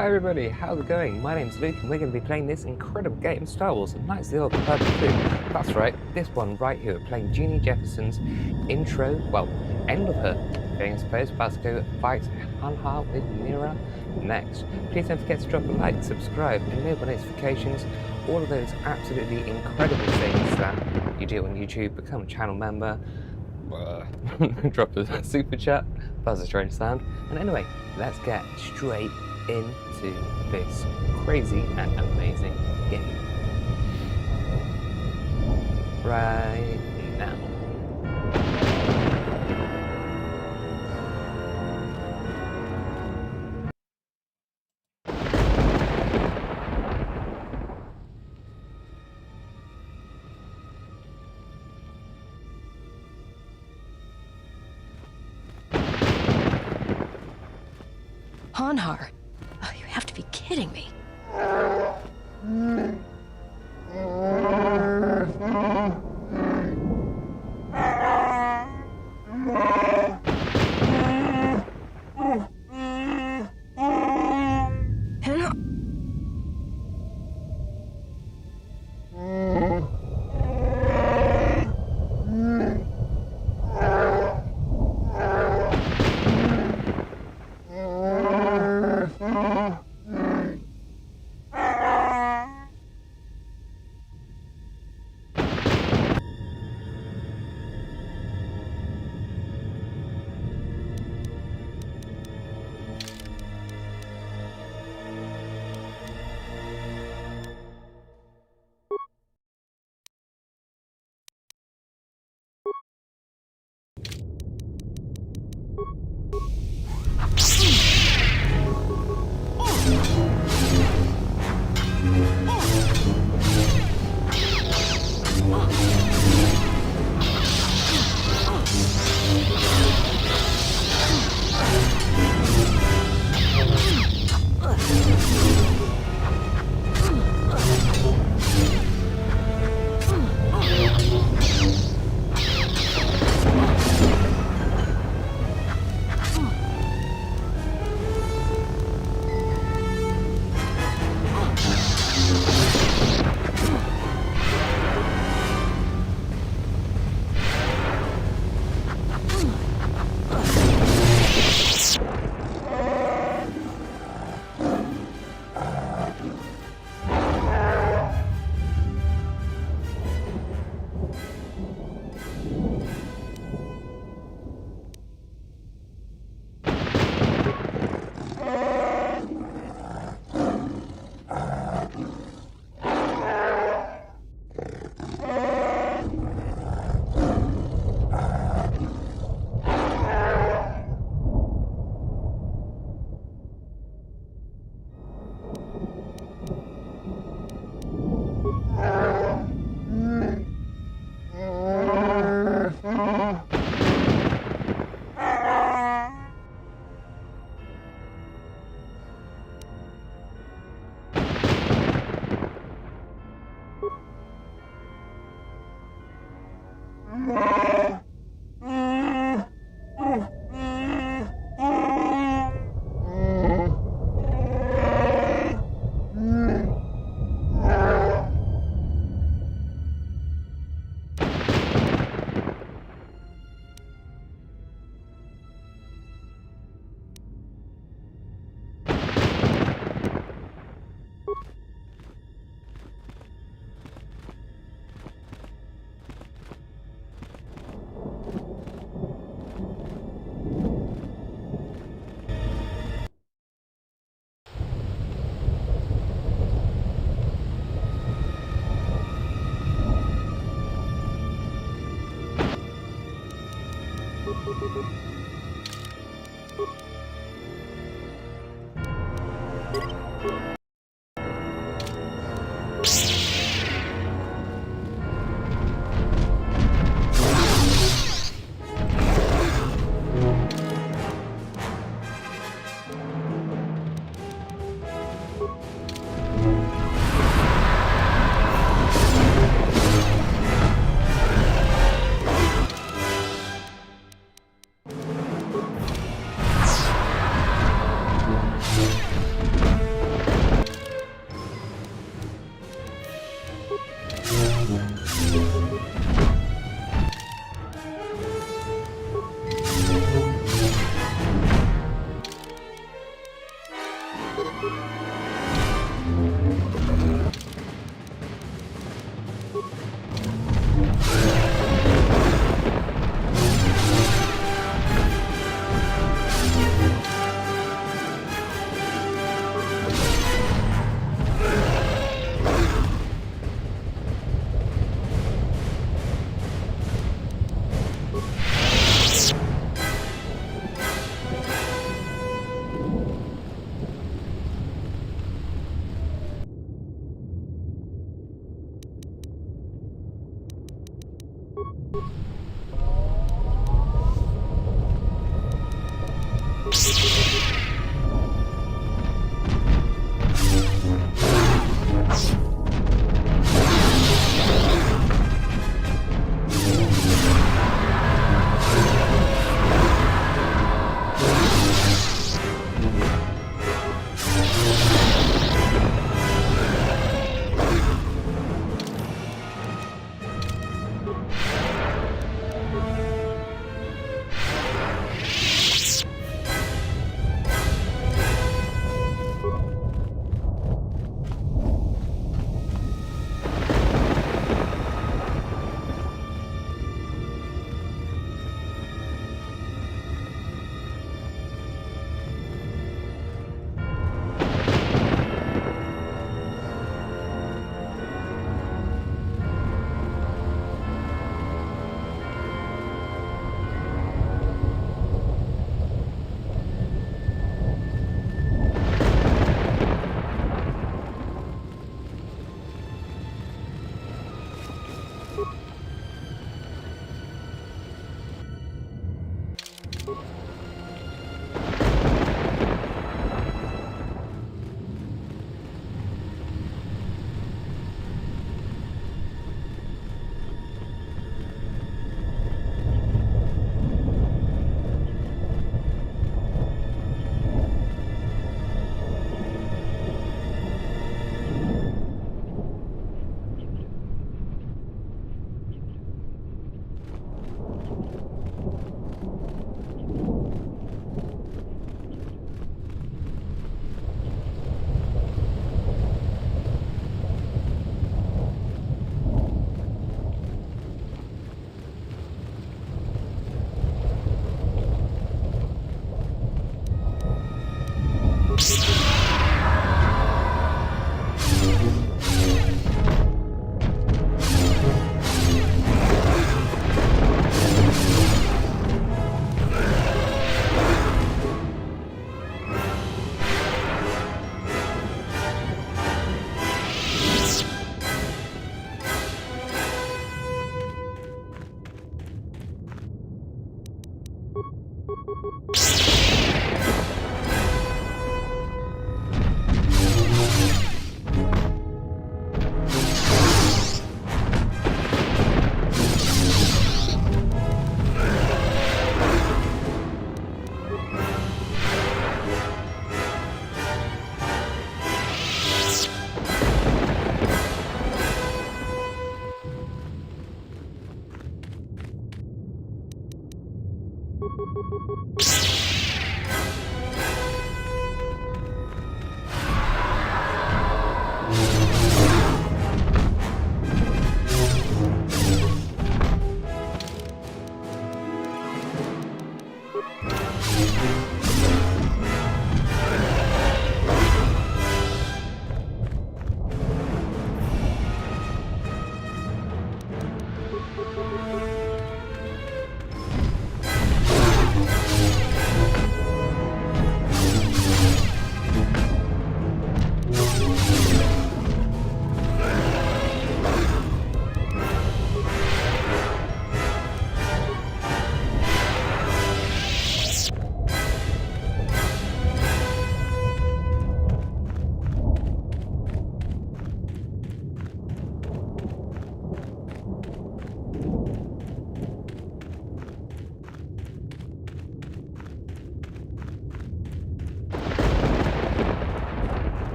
Hi everybody, how's it going? My name's Luke and we're going to be playing this incredible game, Star Wars: Knights of the Old Republic 2. That's right, this one right here, we're playing Jeannie Jefferson's intro, well, end of her thing I suppose. We're about to go fight Han with Mira next. Please don't forget to drop a like, subscribe, enable notifications, all of those absolutely incredible things that you do on YouTube. Become a channel member, drop a super chat, that's a strange sound. And anyway, let's get straight into this crazy and amazing game right now. Hanhar? Oh, you have to be kidding me.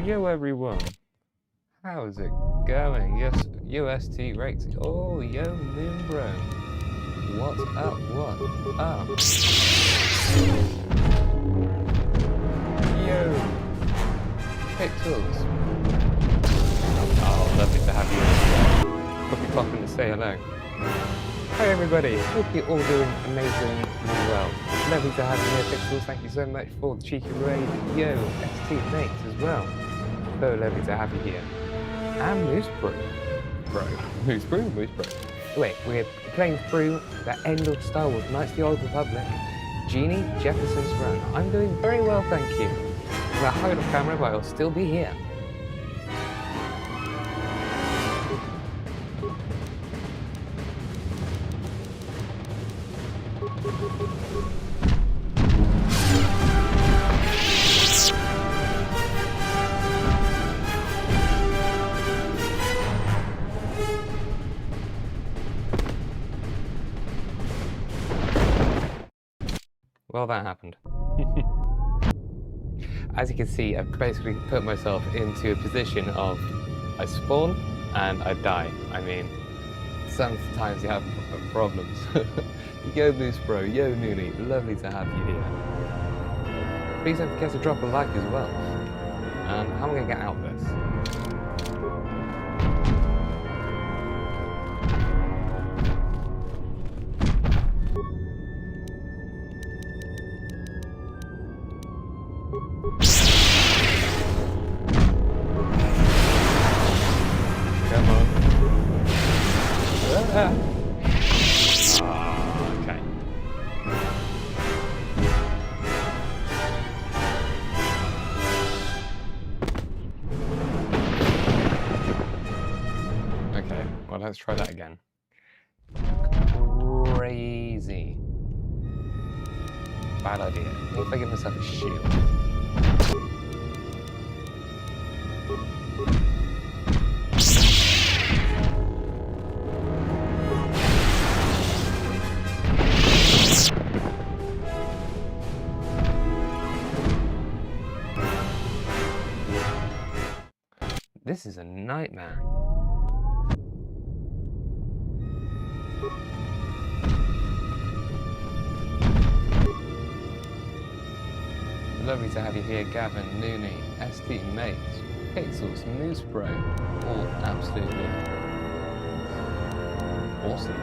Yo everyone, how's it going? Yes, UST rates. Oh, yo Moon Bro, what's up? What up? Yo, Pixels. Oh, lovely to have you. Hope you're popping to say hello. Hi everybody, hope you're all doing amazingly well. Lovely to have you here, Pixels. Thank you so much for the cheeky raid. Yo, ST mates as well. So lovely to have you here. And Moose Bro. Moose Bro. Anyway, we're playing through the end of Star Wars Knights of the Old Republic, Jeannie Jefferson's Run. I'm doing very well, thank you. I'm gonna hide off camera, but I'll still be here. Well, that happened. As you can see, I've basically put myself into a position of I spawn and I die. I mean, sometimes you have problems. Yo Moose Bro, yo Noonie, lovely to have you here. Please don't forget to drop a like as well. How am I going to get out of this? let's try that again. Crazy. Bad idea. What if I give myself a shield? This is a nightmare. Lovely to have you here, Gavin, Nooney, ST Mates, Pixels, Moose Pro, all absolutely awesome.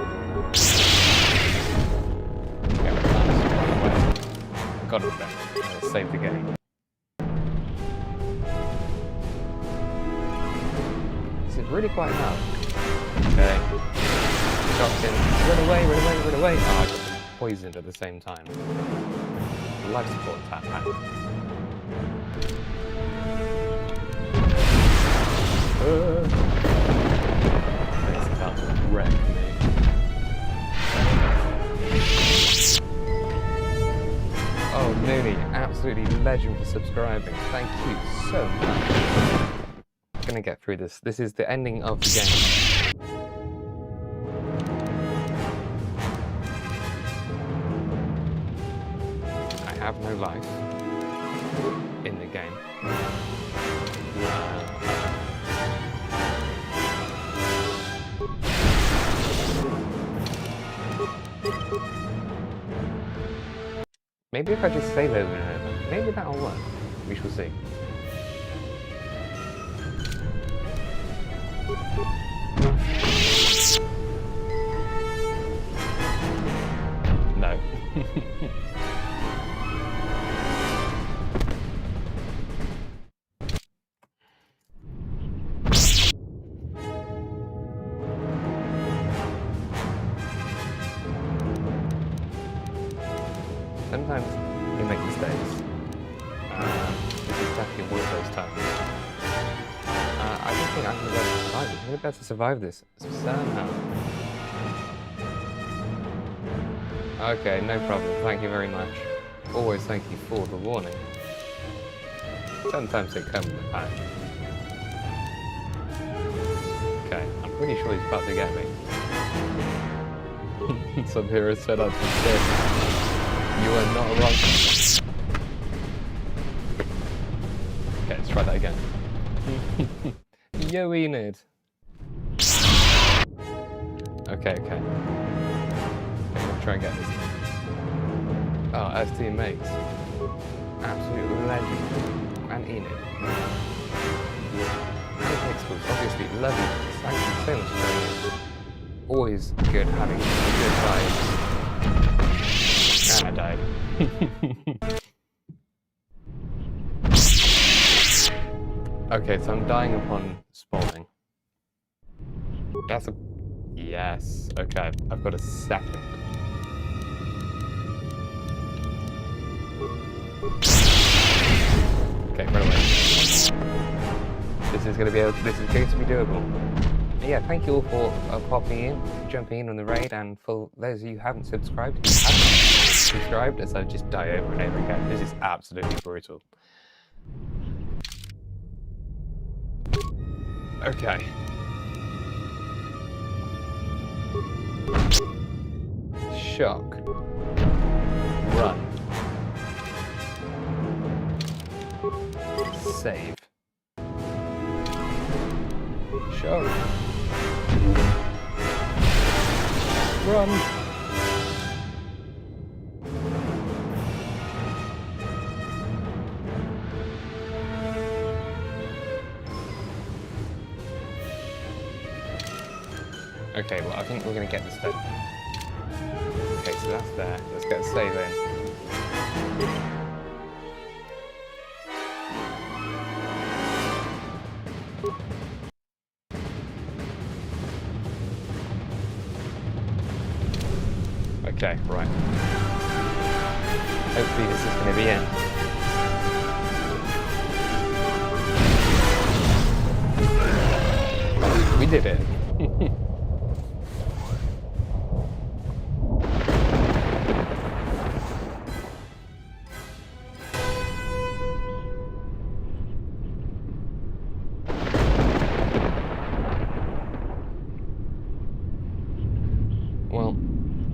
Got it back. Save the game. This is really quite hard. Okay. Shocked in. Run away, run away, run away. Oh, I got poisoned at the same time. Life support tap back. It's about to wreck me. Oh, Nooney, absolutely legend for subscribing. Thank you so much. I'm gonna get through this. This is the ending of the game. I have no life in the game. Maybe if I just save over and over, maybe that'll work. We shall see. No. Sometimes you make mistakes. This is definitely one of those times. I don't think I'm going to be able to survive it. I'm going to be able to survive this somehow. Okay, no problem. Thank you very much. Always thank you for the warning. Sometimes they come in the pack. Okay, I'm pretty sure he's about to get me. Some heroes said I'd be dead. You are not wrong. Okay, let's try that again. Yo, Enid. Okay. Okay, let's try and get this. Oh, as teammates. Absolute legend. And Enid. And Pixels, obviously, love you. Thank you so much for joining us. Always good having good vibes. And I died. Okay, so I'm dying upon spawning. That's a... Yes. Okay, I've got a second. Okay, run away. This is going to be doable. Yeah, thank you all for popping in, jumping in on the raid, and for those of you who haven't subscribed, as I just die over and over again. This is absolutely brutal. Okay. Shock. Run. Save. Shock. Run. Okay, well, I think we're going to get this done. Okay, so that's there. Let's get a save in. Okay, right. Hopefully this is going to be it. We did it.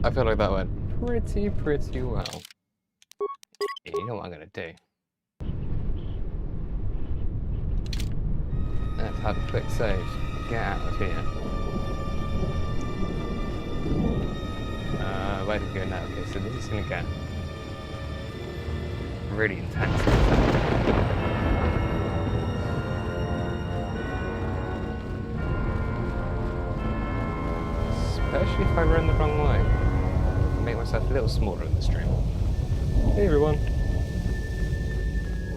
I feel like that went pretty well. Yeah, you know what I'm gonna do? Let's have a quick save. Get out of here. Where do we go now? Okay, so this is gonna get really intense. Especially if I run the wrong way. Make myself a little smaller in the stream. Hey everyone.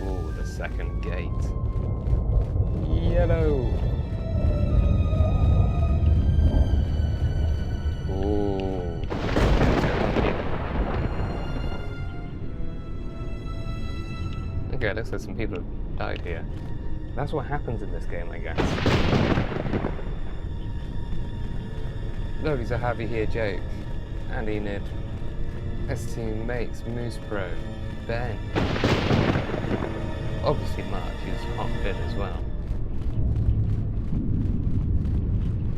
Ooh, the second gate. Yellow. Ooh. Okay, looks like some people have died here. That's what happens in this game, I guess. Lovely to have you here, Jake. Andy, Nid. S2 Mates, Moose Pro, Ben. Obviously Mark, who's hot fit as well.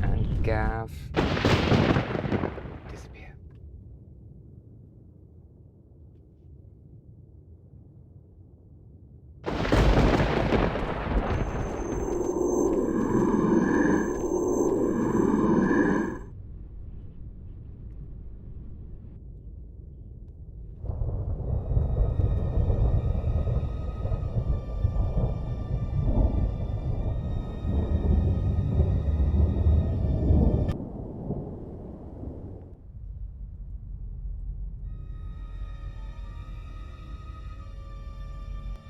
And Gav. Disappear.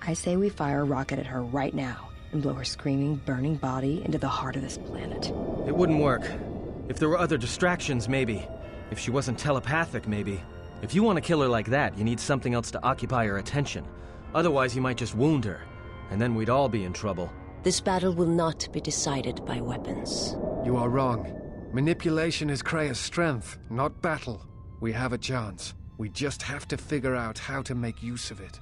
I say we fire a rocket at her right now and blow her screaming, burning body into the heart of this planet. It wouldn't work. If there were other distractions, maybe. If she wasn't telepathic, maybe. If you want to kill her like that, you need something else to occupy her attention. Otherwise, you might just wound her, and then we'd all be in trouble. This battle will not be decided by weapons. You are wrong. Manipulation is Krea's strength, not battle. We have a chance. We just have to figure out how to make use of it.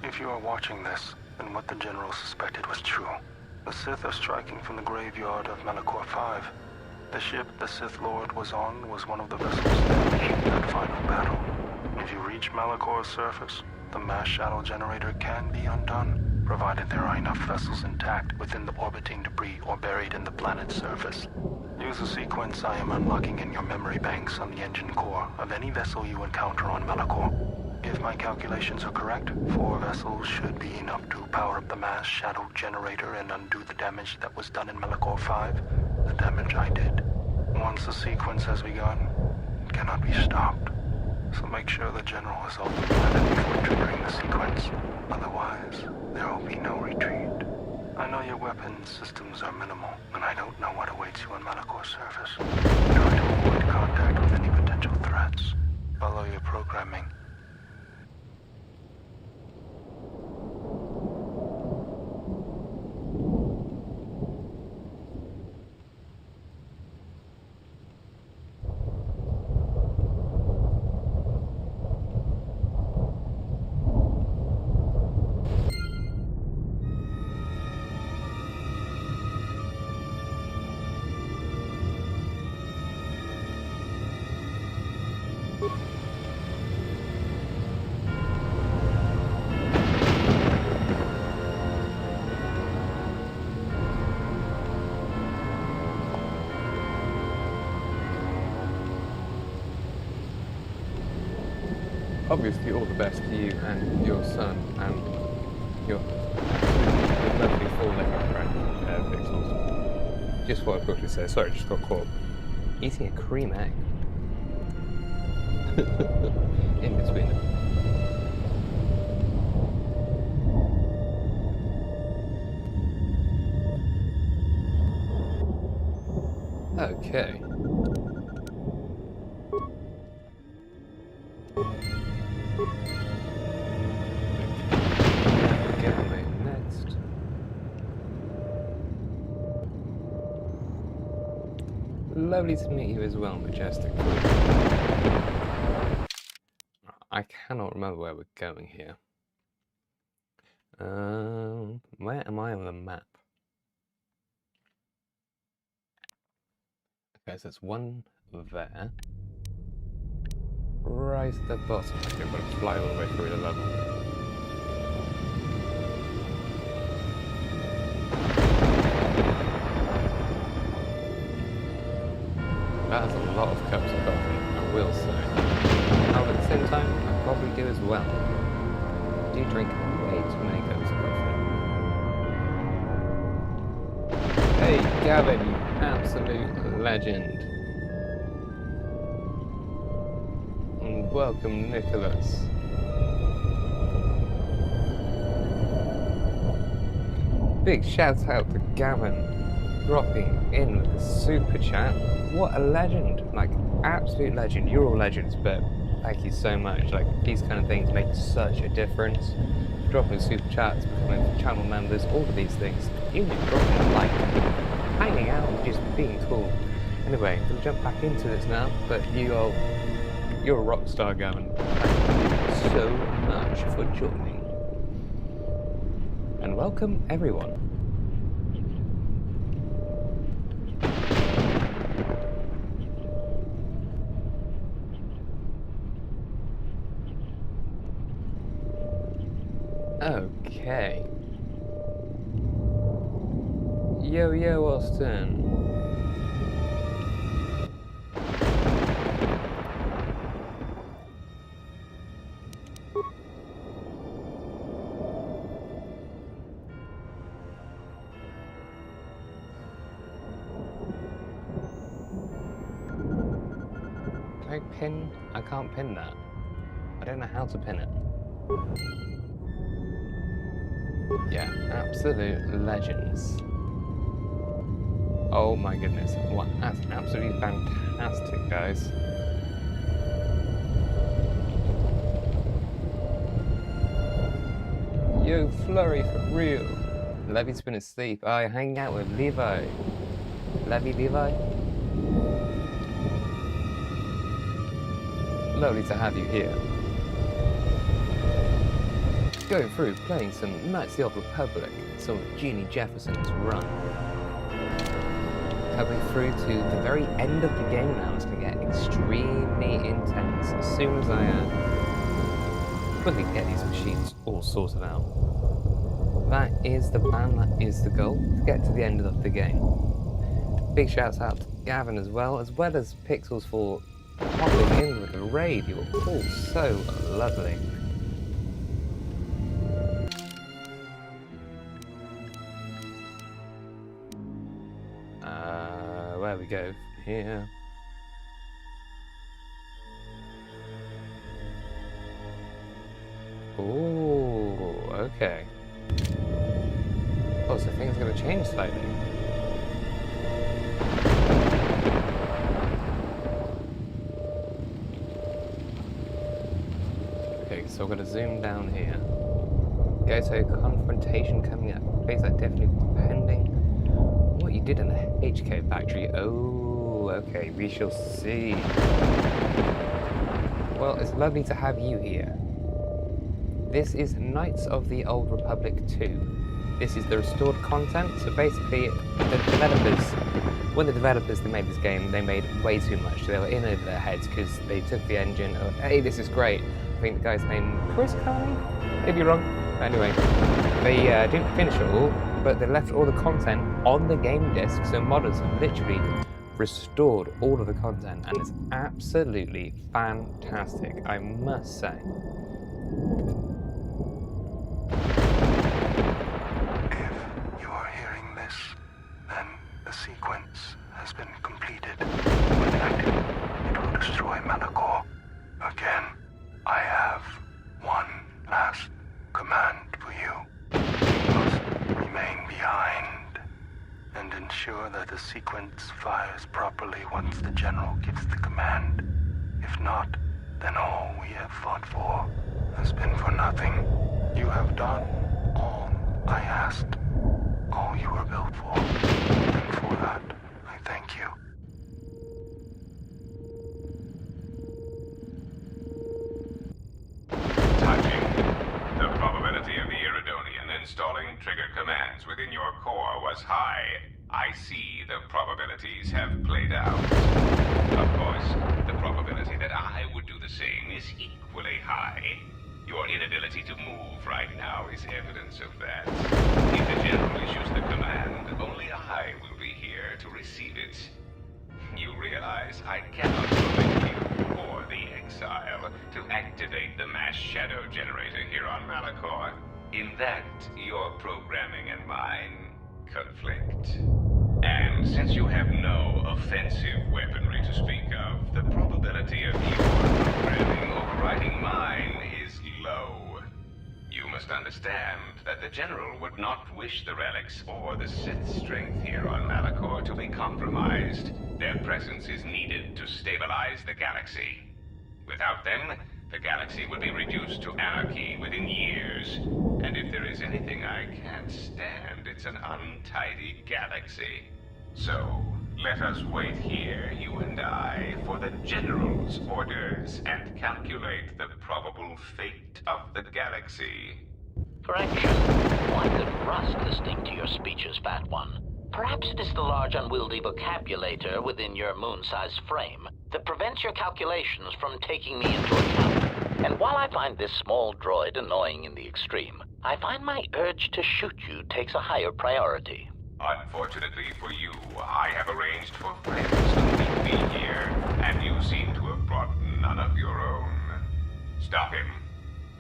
If you are watching this, then what the General suspected was true. The Sith are striking from the graveyard of Malachor 5. The ship the Sith Lord was on was one of the vessels damaged in that final battle. If you reach Malachor's surface, the mass shadow generator can be undone, provided there are enough vessels intact within the orbiting debris or buried in the planet's surface. Use the sequence I am unlocking in your memory banks on the engine core of any vessel you encounter on Malachor. If my calculations are correct, 4 vessels should be enough to power up the mass shadow generator and undo the damage that was done in Malachor 5, the damage I did. Once the sequence has begun, it cannot be stopped. So make sure the General is off the planet before triggering the sequence. Otherwise, there will be no retreat. I know your weapons systems are minimal, and I don't know what awaits you on Malachor's surface. Try to avoid contact with any potential threats. Follow your programming. Obviously, all the best to you and your son and your lovely full-length friend, Pixels. Just what I quickly say. Sorry, just got caught eating a cream egg in between them. Okay. Next. Lovely to meet you as well, Majestic. I cannot remember where we're going here. Where am I on the map? Okay, so it's one there. Right at the bottom. Okay, I've got to fly all the way through the level. That is a lot of cups of coffee, I will say. However, at the same time, I probably do as well. I do drink way too many cups of coffee. Hey, Gavin, you absolute legend. And welcome, Nicholas. Big shout out to Gavin dropping in with the super chat. What a legend, like absolute legend. You're all legends, but thank you so much. Like these kind of things make such a difference. Dropping super chats, becoming channel members, all of these things. Even just dropping a like, hanging out, and just being cool. Anyway, we'll jump back into this now, but you're a rock star, Gavin. Thank you so much for joining. And welcome everyone. Okay. Yo, Austin. Can I pin? I can't pin that. I don't know how to pin it. Yeah, absolute legends. Oh my goodness, what, that's absolutely fantastic, guys. Yo, Flurry for real. Levy's been asleep. I hang out with Levi. Levi? Lovely to have you here. Going through, playing some Knights of the Old Republic, some of Jeannie Jefferson's run. Coming through to the very end of the game now, it's going to get extremely intense as soon as I quickly get these machines all sorted out. That is the plan, that is the goal, to get to the end of the game. Big shouts out to Gavin as well as Pixels for popping in with the raid. You're all so lovely. Where we go here. Ooh, okay. Oh, so things are going to change slightly. Okay, so we're going to zoom down here. Okay, so confrontation coming up. Place that definitely depending what you did in the HK factory. Oh, okay, we shall see. Well, it's lovely to have you here. This is Knights of the Old Republic 2. This is the restored content, so basically the developers, when the developers that made this game, they made way too much. They were in over their heads because they took the engine, oh, hey, this is great. I think the guy's name, Chris Carney? Maybe wrong. Anyway, they didn't finish it all, but they left all the content on the game disc, so modders have literally restored all of the content, and it's absolutely fantastic, I must say. If you are hearing this, then the sequence has been completed. When active, it will destroy Malachor. Again, I have one last command for you. You must remain behind and ensure that the sequence fires properly once the general gives the command. If not, then all we have fought for has been for nothing. You have done all I asked, all you were built for, and for that, I thank you. trigger commands within your core was high, I see the probabilities have played out. Of course, the probability that I would do the same is equally high. Your inability to move right now is evidence of that. If the General issues the command, only I will be here to receive it. You realize I cannot permit you or the Exile to activate the mass shadow generator here on Malachor. In that, your programming and mine conflict. And since you have no offensive weaponry to speak of, the probability of your programming overriding mine is low. You must understand that the General would not wish the relics or the Sith's strength here on Malachor to be compromised. Their presence is needed to stabilize the galaxy. Without them, the galaxy would be reduced to anarchy within years. And if there is anything I can't stand, it's an untidy galaxy. So, let us wait here, you and I, for the General's orders and calculate the probable fate of the galaxy. Correction. One could rust listening to your speeches, Fat One. Perhaps it is the large unwieldy vocabulator within your moon-sized frame that prevents your calculations from taking me into account. And while I find this small droid annoying in the extreme, I find my urge to shoot you takes a higher priority. Unfortunately for you, I have arranged for friends to meet me here, and you seem to have brought none of your own. Stop him.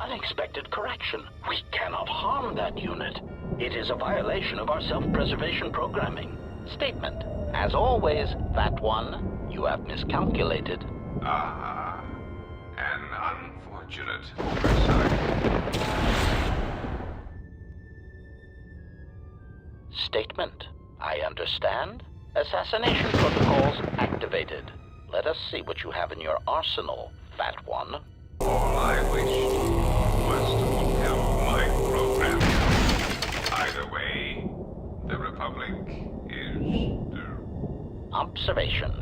Unexpected correction. We cannot harm that unit. It is a violation of our self-preservation programming. Statement. As always, Fat One, you have miscalculated. Ah, an unfortunate oversight. Statement. I understand. Assassination protocols activated. Let us see what you have in your arsenal, Fat One. All I wished was to help my program. Either way, the Republic is... Observation.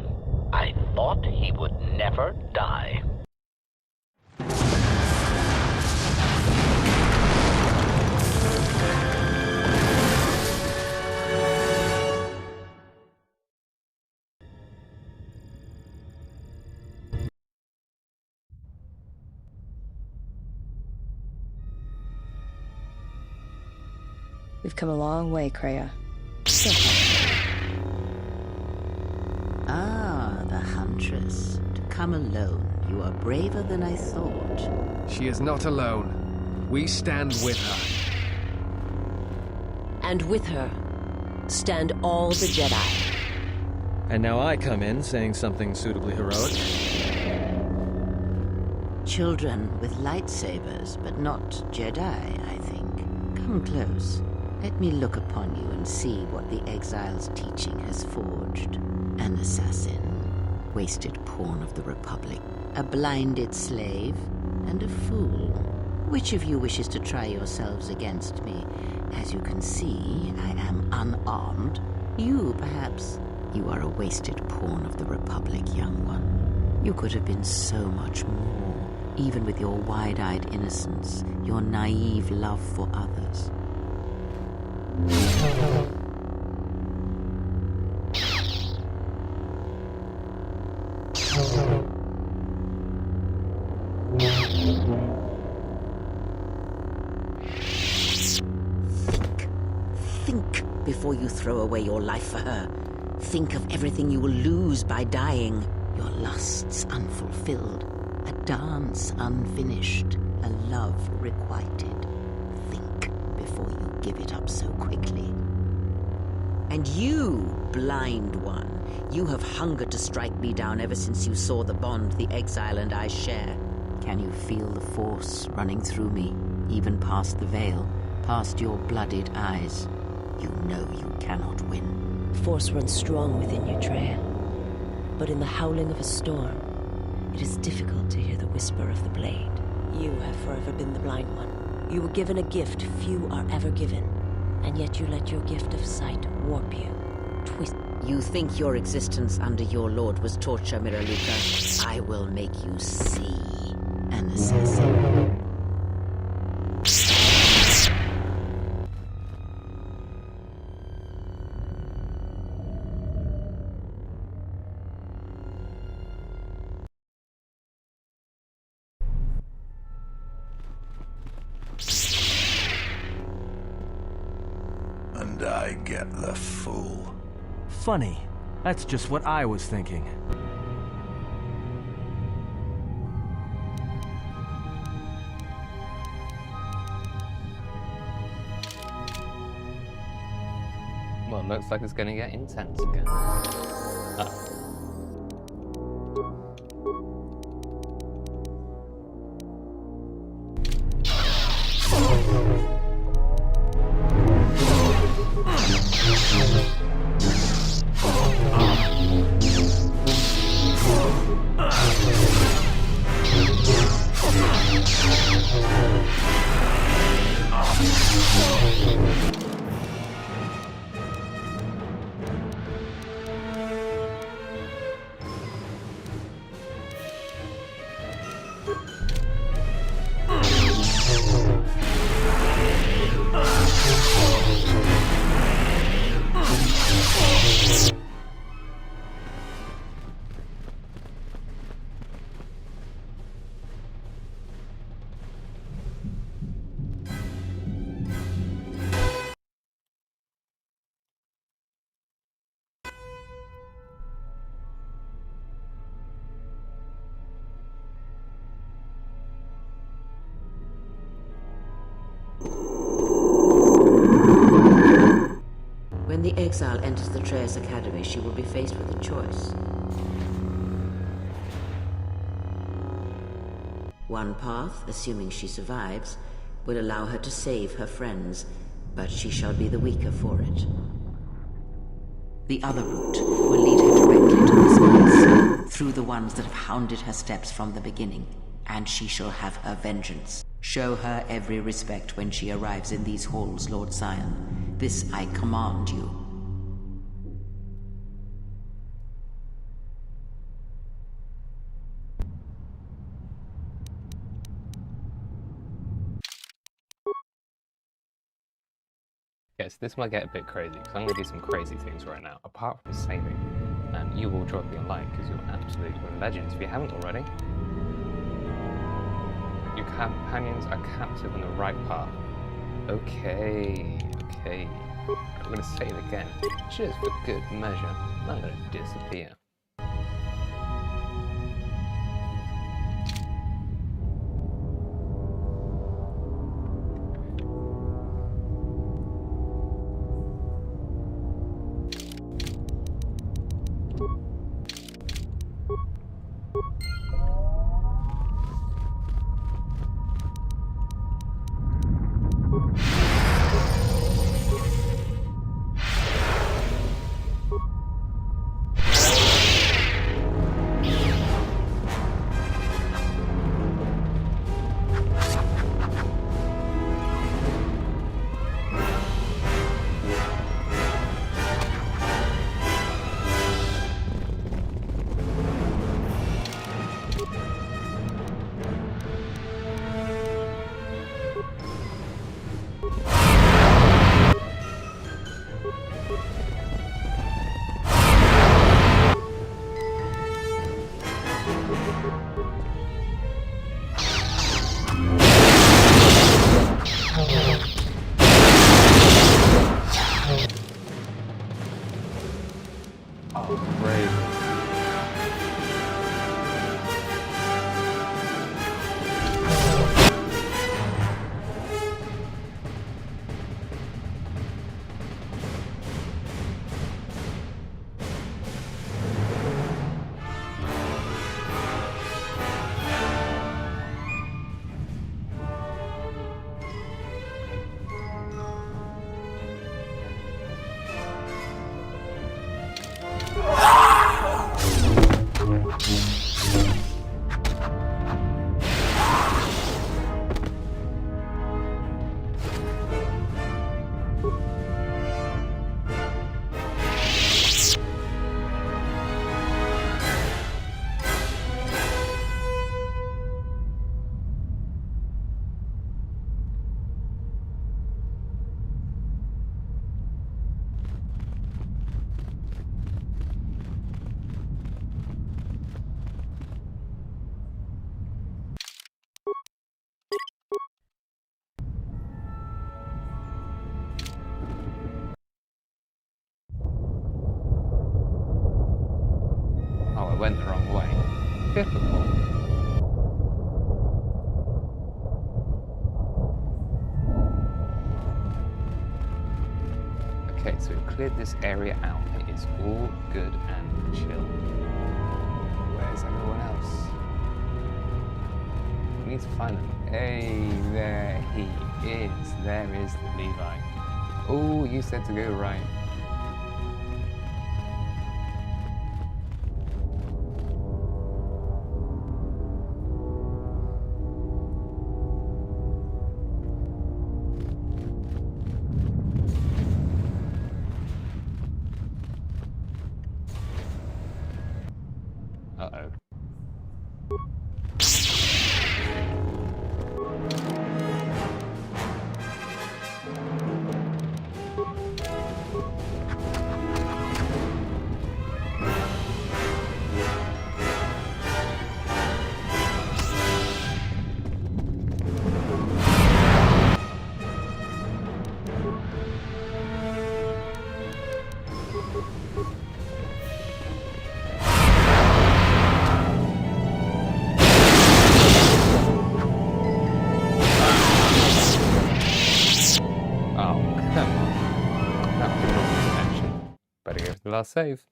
I thought he would never die. We've come a long way, Kreia. Ah, the Huntress. To come alone. You are braver than I thought. She is not alone. We stand with her. And with her, stand all the Jedi. And now I come in saying something suitably heroic. Children with lightsabers, but not Jedi, I think. Come close. Let me look upon you and see what the Exile's teaching has forged. An assassin, wasted pawn of the Republic, a blinded slave, and a fool. Which of you wishes to try yourselves against me? As you can see, I am unarmed. You, perhaps. You are a wasted pawn of the Republic, young one. You could have been so much more, even with your wide-eyed innocence, your naive love for others. Think before you throw away your life for her. Think of everything you will lose by dying. Your lusts unfulfilled, a dance unfinished, a love requited. Think before you give it up so quickly. And you, blind one, you have hungered to strike me down ever since you saw the bond the Exile and I share. Can you feel the force running through me, even past the veil, past your blooded eyes? You know you cannot win. Force runs strong within you, Treya. But in the howling of a storm, it is difficult to hear the whisper of the blade. You have forever been the blind one. You were given a gift few are ever given, and yet you let your gift of sight warp you, twist. You think your existence under your lord was torture, Miraluka? I will make you see an assassin. and I get the fool. Funny. That's just what I was thinking. Well, looks like it's gonna get intense again. When the exile enters the Traeus Academy, she will be faced with a choice. One path, assuming she survives, will allow her to save her friends, but she shall be the weaker for it. The other route will lead her directly to the spies, through the ones that have hounded her steps from the beginning, and she shall have her vengeance. Show her every respect when she arrives in these halls, Lord Scion. This I command you. Okay, so this might get a bit crazy, because I'm going to do some crazy things right now, apart from saving. And you will drop me a like, because you're absolute legends if you haven't already. Your companions are captive on the right path. Okay. I'm going to save again, just for good measure. I'm going to disappear. Okay, so we've cleared this area out. It is all good and chill. Where's everyone else? We need to find them. Hey, there he is. There is Levi. Oh, you said to go right. Uh-oh. Better go for the last save.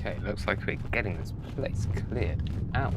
Okay, looks like we're getting this place cleared out.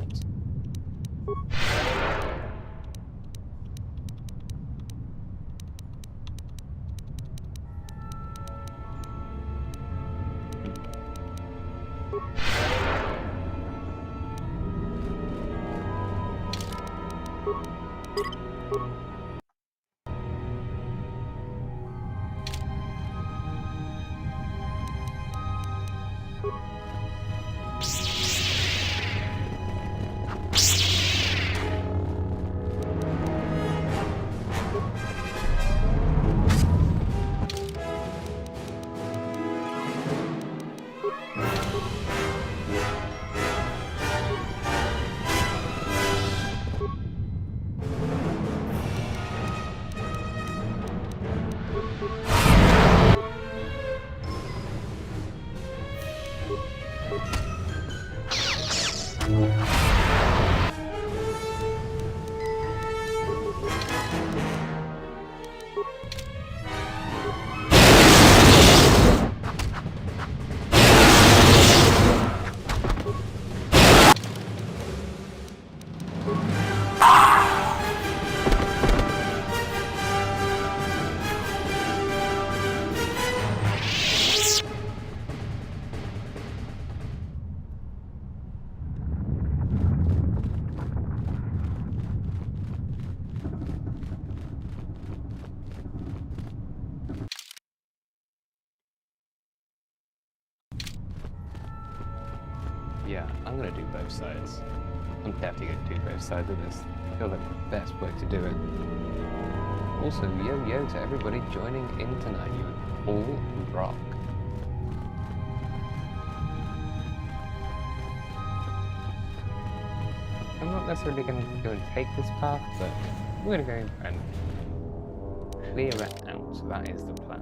Yeah, I'm gonna do both sides. I'm definitely gonna do both sides of this. I feel like the best way to do it. Also, yo to everybody joining in tonight. You all rock. I'm not necessarily gonna go and take this path, but we're gonna go and clear it out. That is the plan.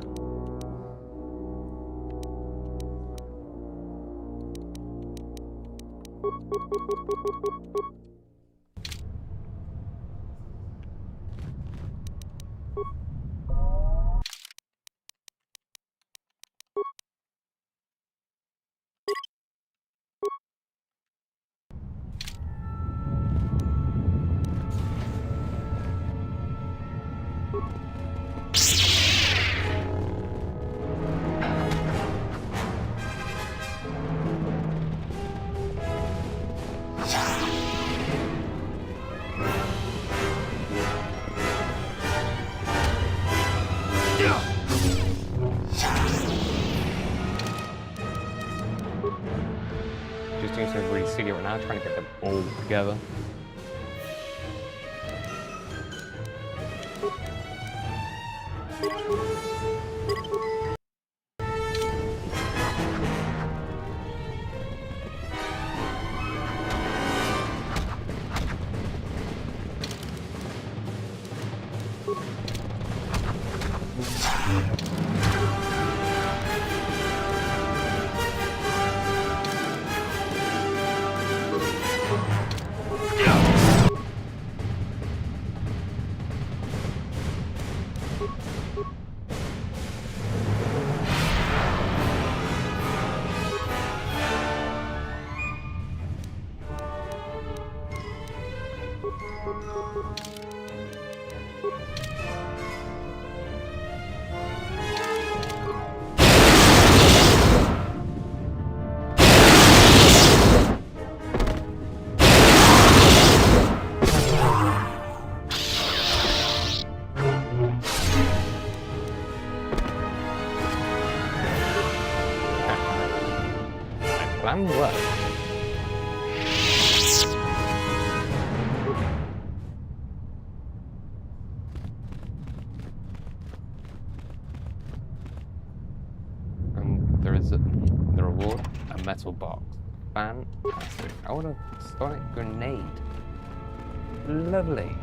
Just doing something really silly right now, trying to get them all together. Plan worked. There is the reward, a metal box. Fantastic. I want a sonic grenade. Lovely.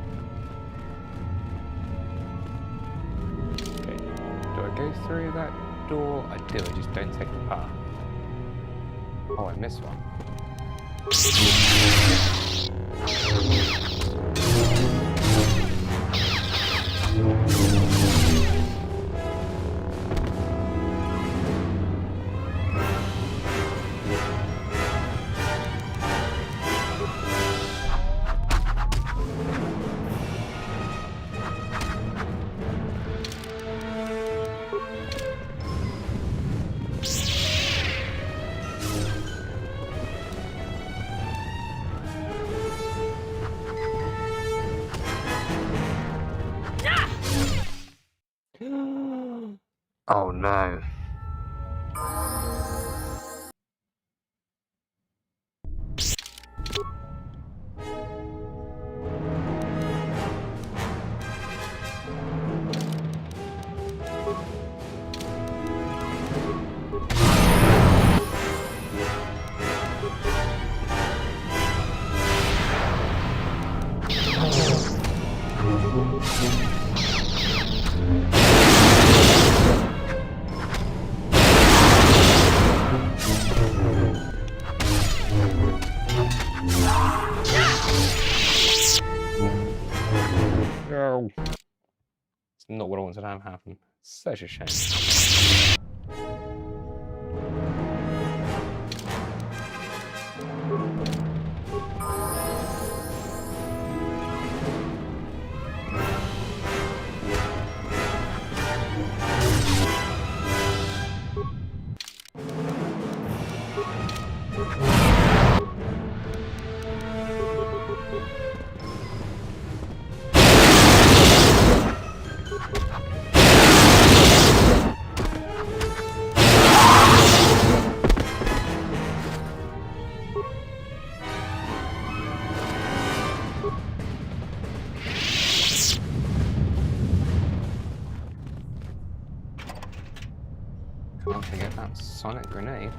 Okay. Do I go through that door? I do, I just don't take the path. Oh, I missed one. Oh no. No. It's not what I wanted to have happen. Such a shame. Can't forget that sonic grenade.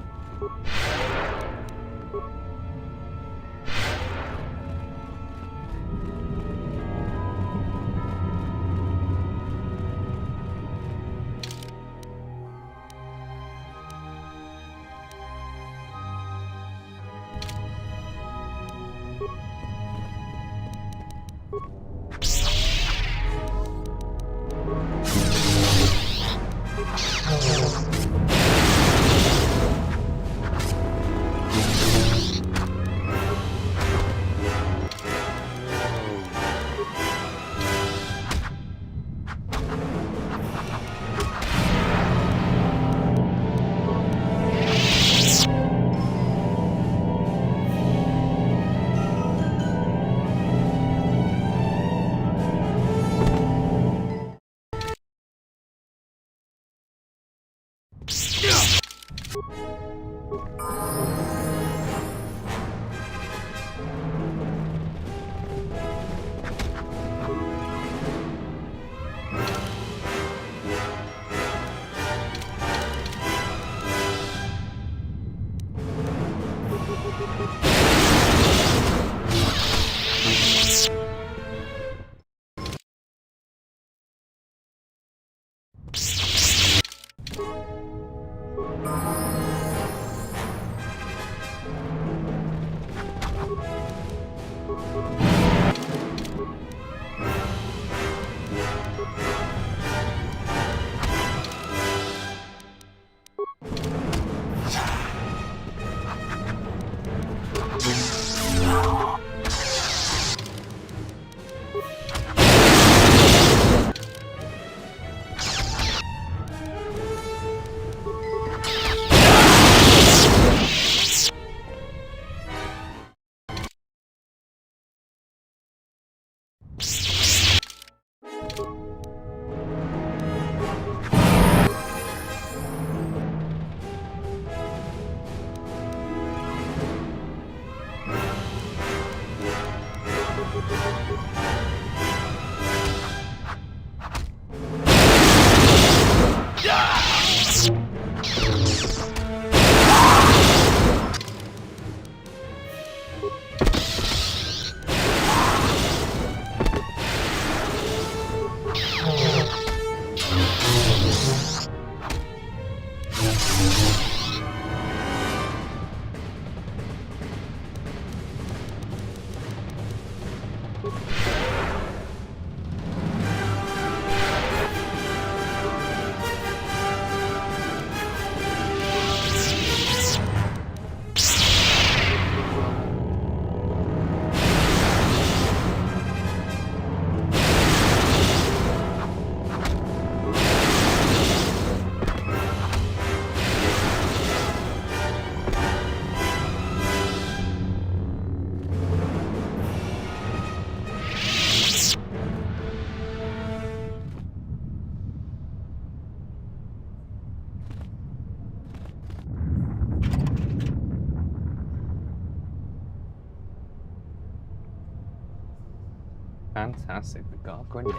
fantastic. We've got a grenade.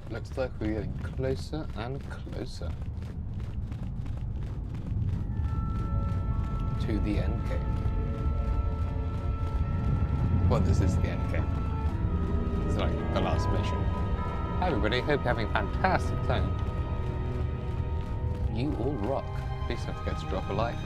Looks like we're getting closer and closer to the end game. Well, this is the end game. It's like the last mission. Hi everybody, hope you're having a fantastic time. You all rock. Please don't forget to drop a like.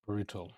Brutal.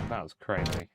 That was crazy.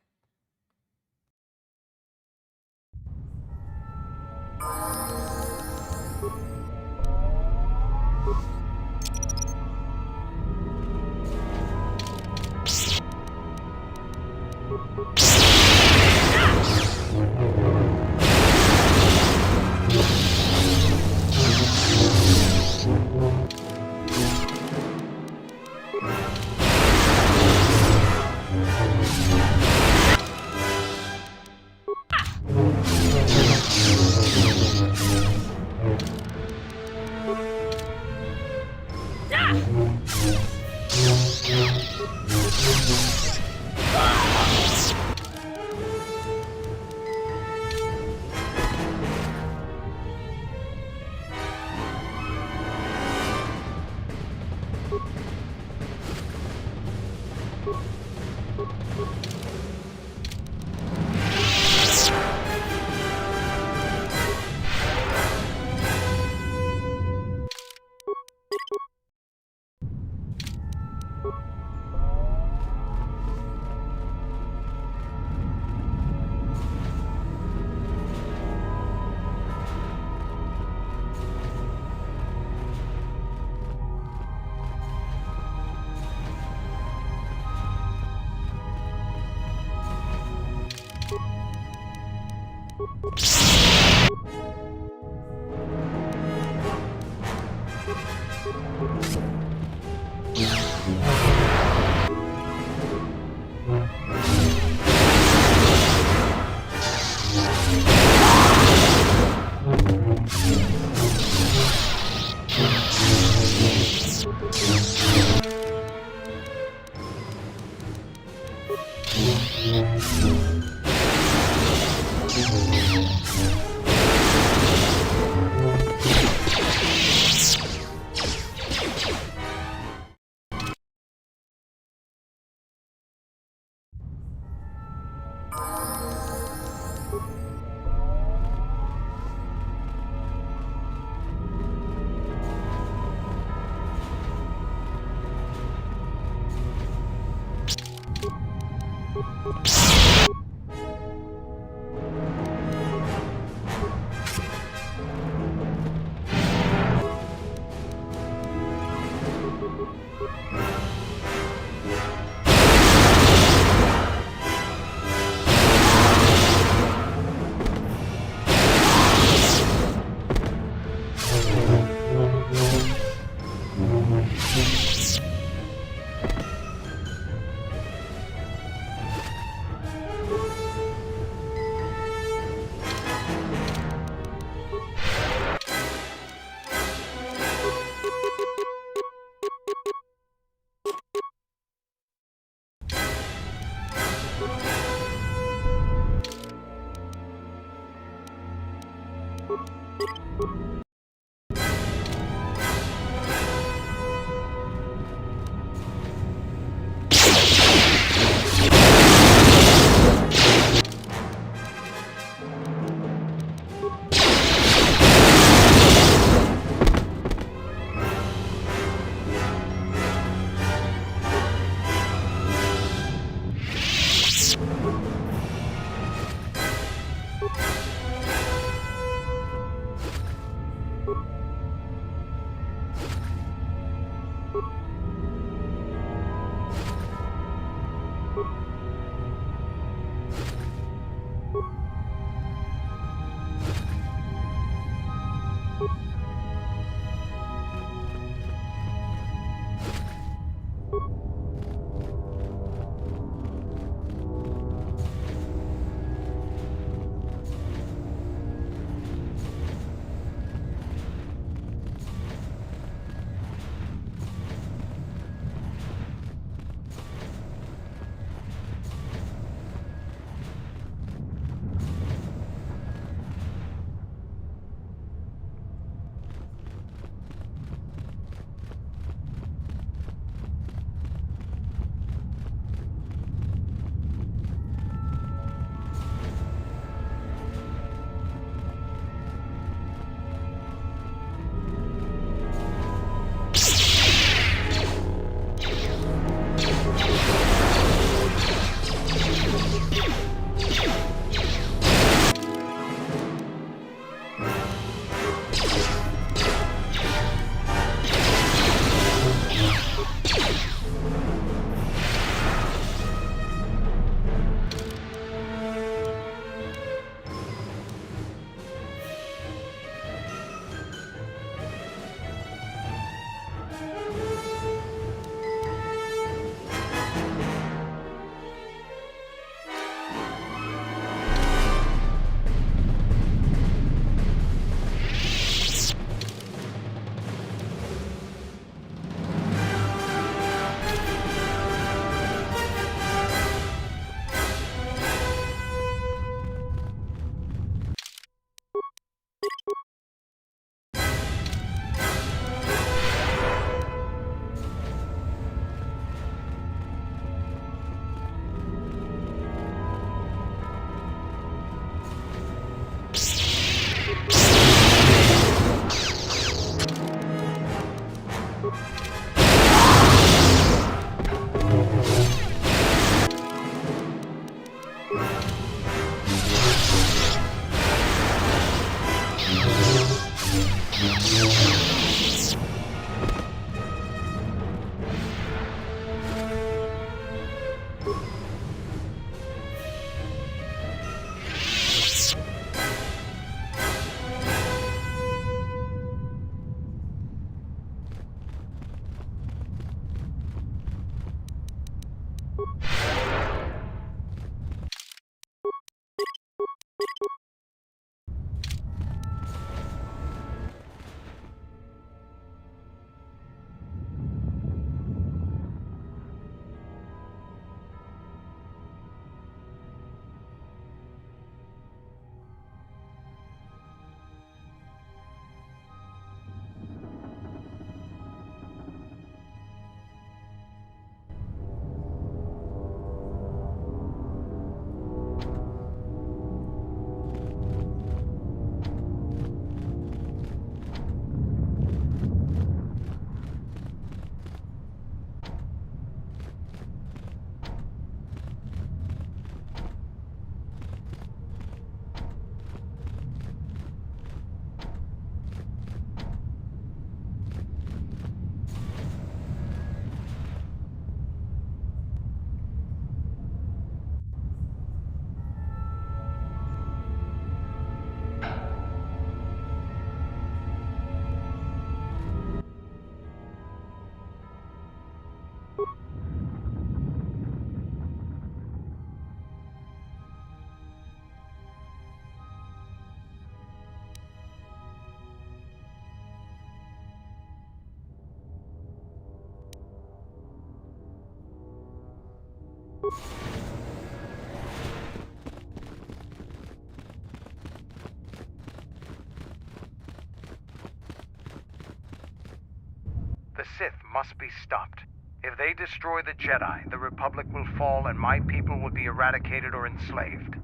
The Sith must be stopped. If they destroy the Jedi, the Republic will fall and my people will be eradicated or enslaved.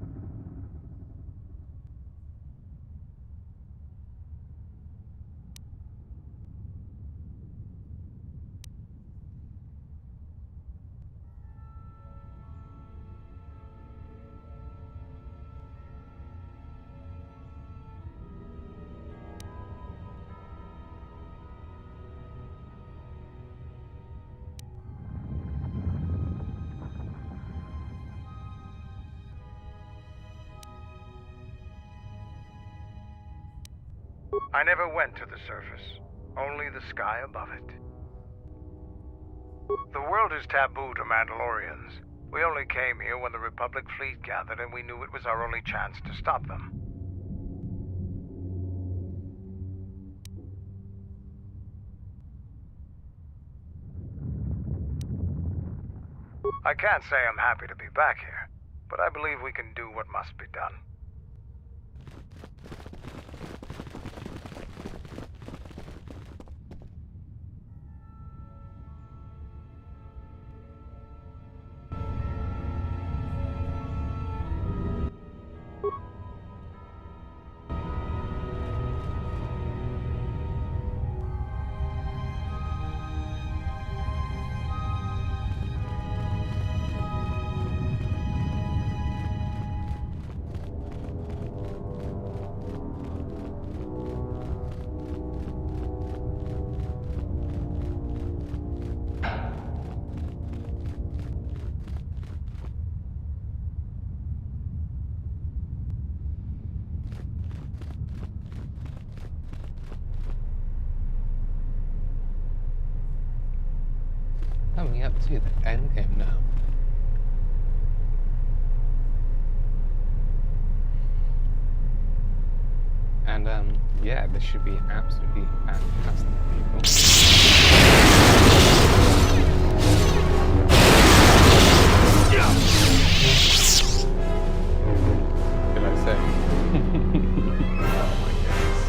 I never went to the surface, only the sky above it. The world is taboo to Mandalorians. We only came here when the Republic fleet gathered and we knew it was our only chance to stop them. I can't say I'm happy to be back here, but I believe we can do what must be done. Coming up to the end game now. And yeah, this should be absolutely fantastic. Did I say? Oh my goodness.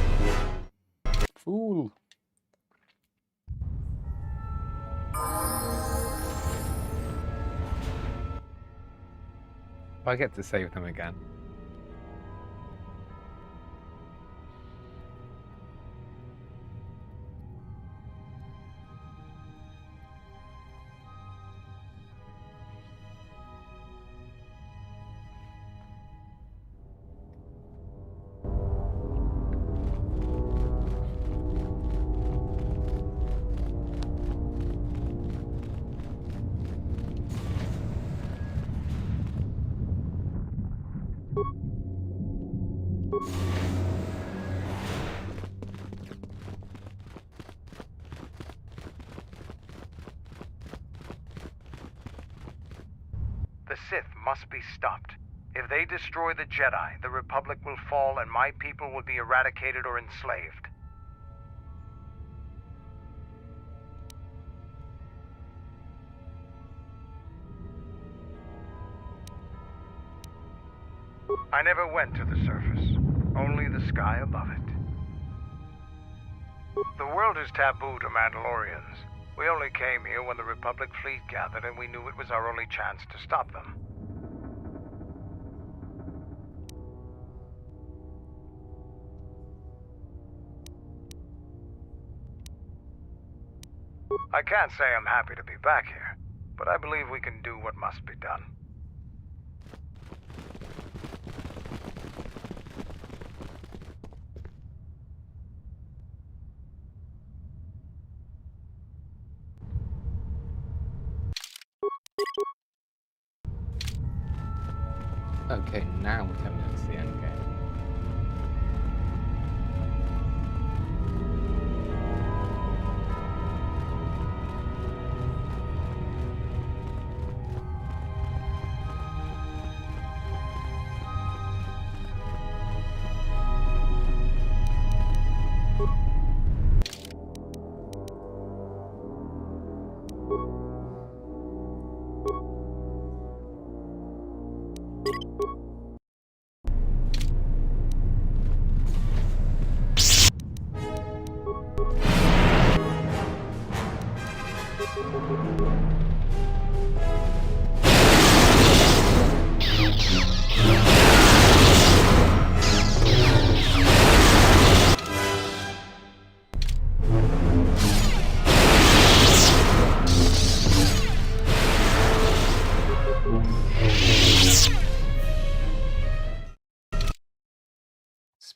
Fool. I get to save them again. The Sith must be stopped. If they destroy the Jedi, the Republic will fall and my people will be eradicated or enslaved. I never went to the surface, only the sky above it. The world is taboo to Mandalorians. We only came here when the Republic fleet gathered and we knew it was our only chance to stop them. I can't say I'm happy to be back here, but I believe we can do what must be done. Okay, now we're coming into the end game.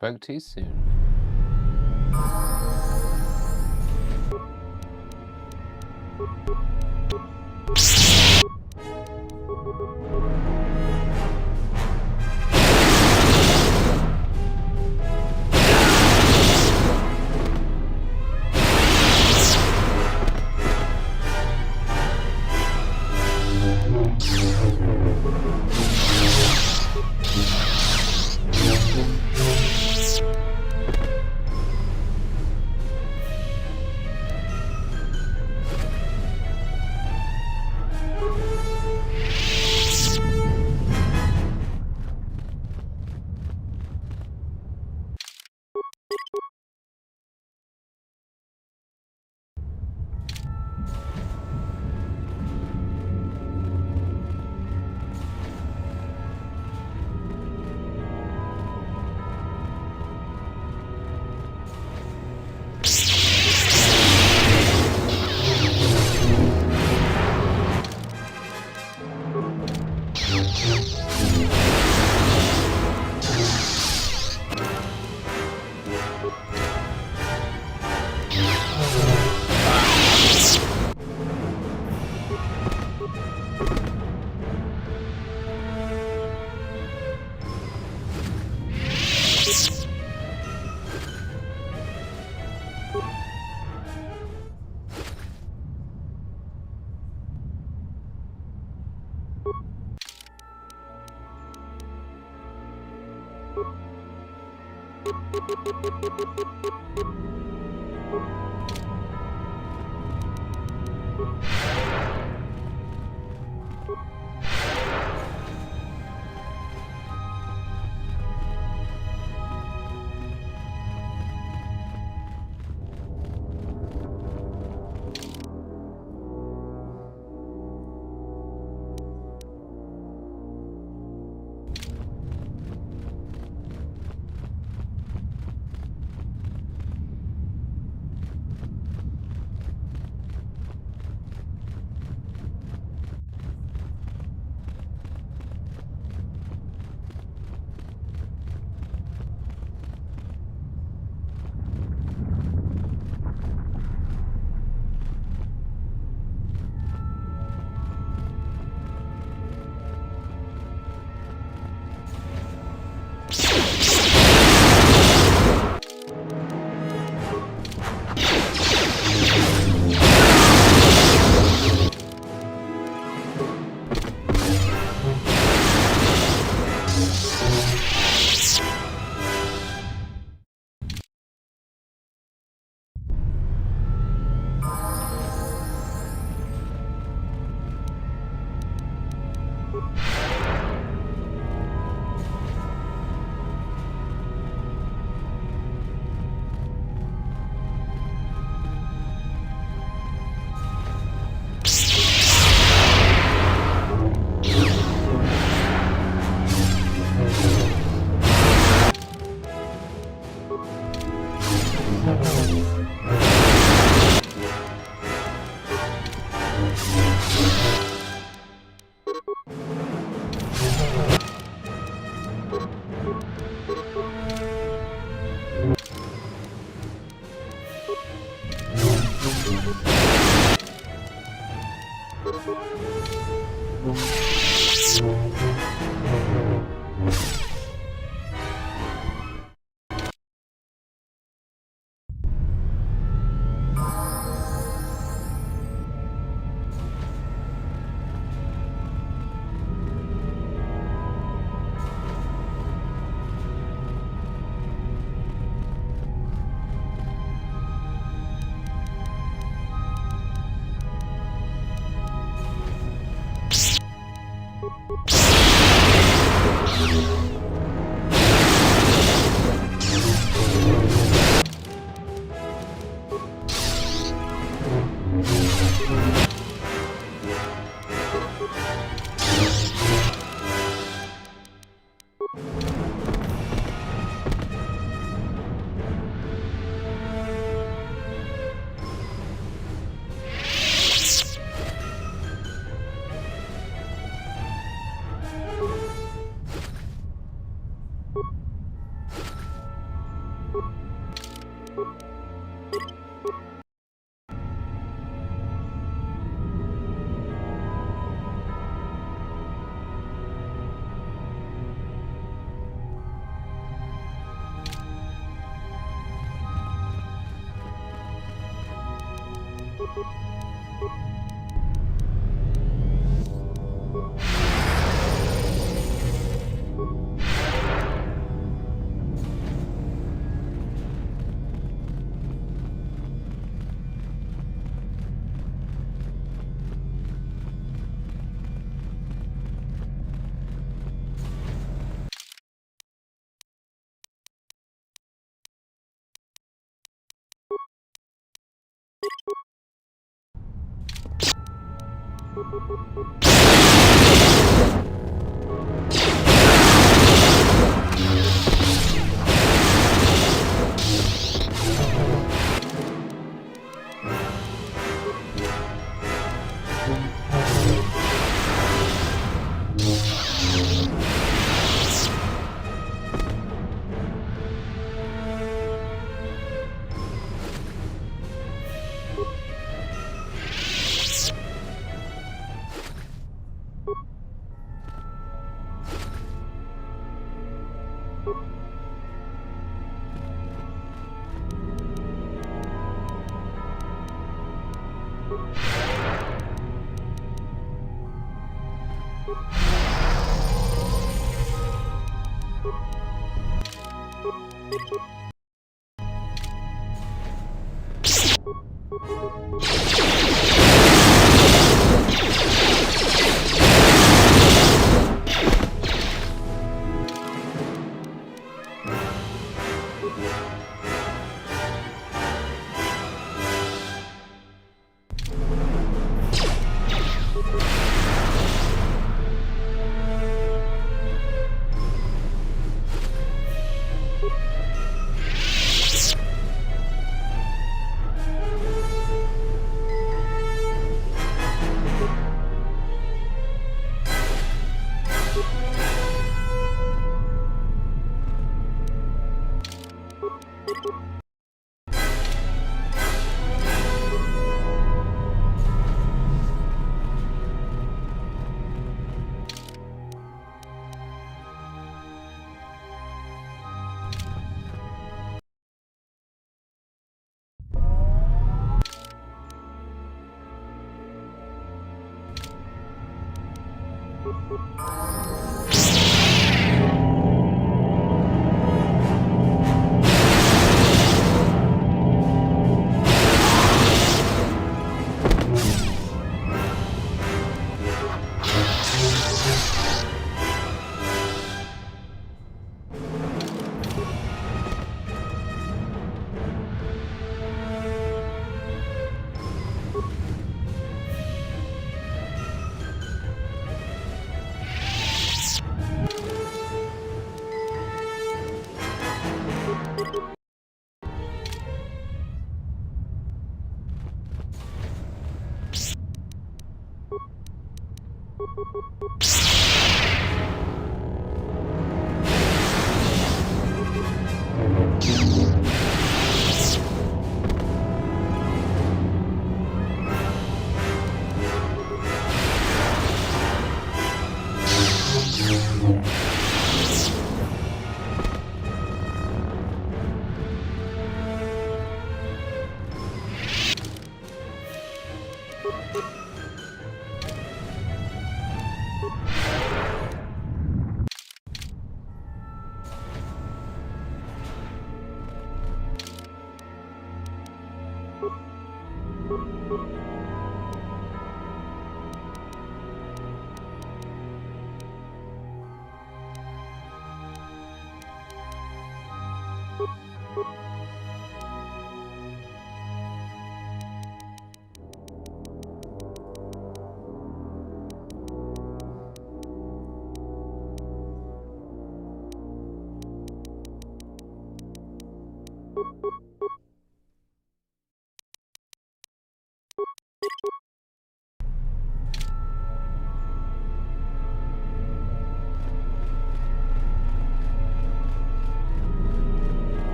Spoke too soon.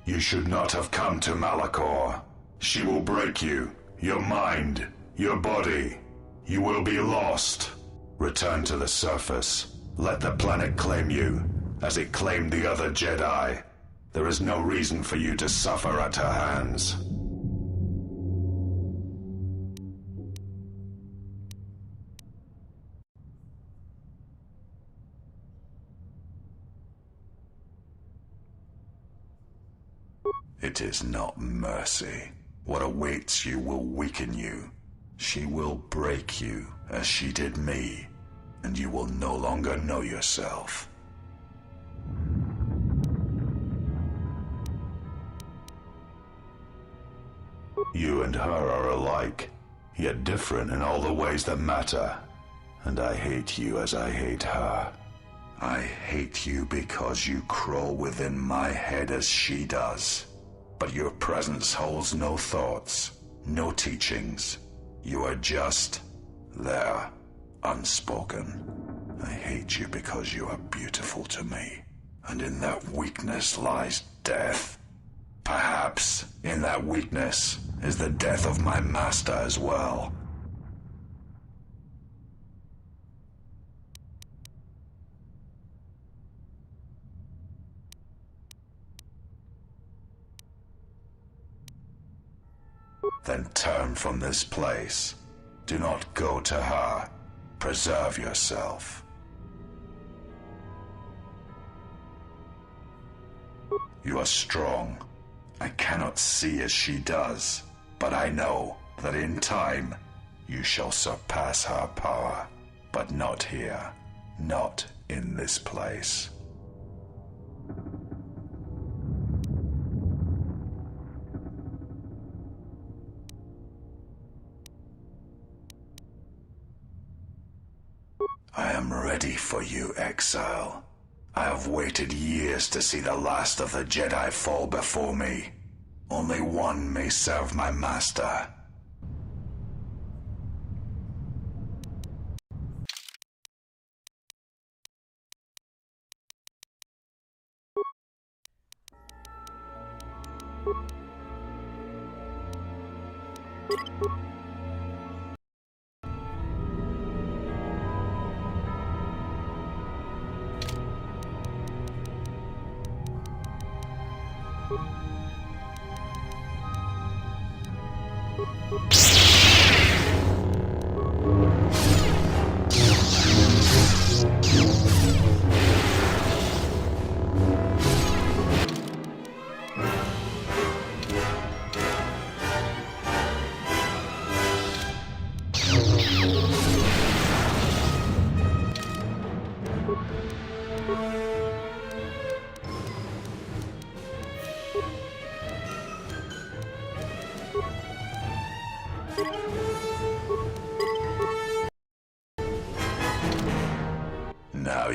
You should not have come to Malachor. She will break you, your mind, your body. You will be lost. Return to the surface. Let the planet claim you, as it claimed the other Jedi. There is no reason for you to suffer at her hands. It is not mercy. What awaits you will weaken you. She will break you, as she did me, and you will no longer know yourself. You and her are alike, yet different in all the ways that matter. And I hate you as I hate her. I hate you because you crawl within my head as she does. But your presence holds no thoughts, no teachings. You are just there, unspoken. I hate you because you are beautiful to me. And in that weakness lies death. Perhaps in that weakness is the death of my master as well. Then turn from this place. Do not go to her. Preserve yourself. You are strong. I cannot see as she does, but I know that in time you shall surpass her power. But not here. Not in this place. I am ready for you, exile. I have waited years to see the last of the Jedi fall before me. Only one may serve my master.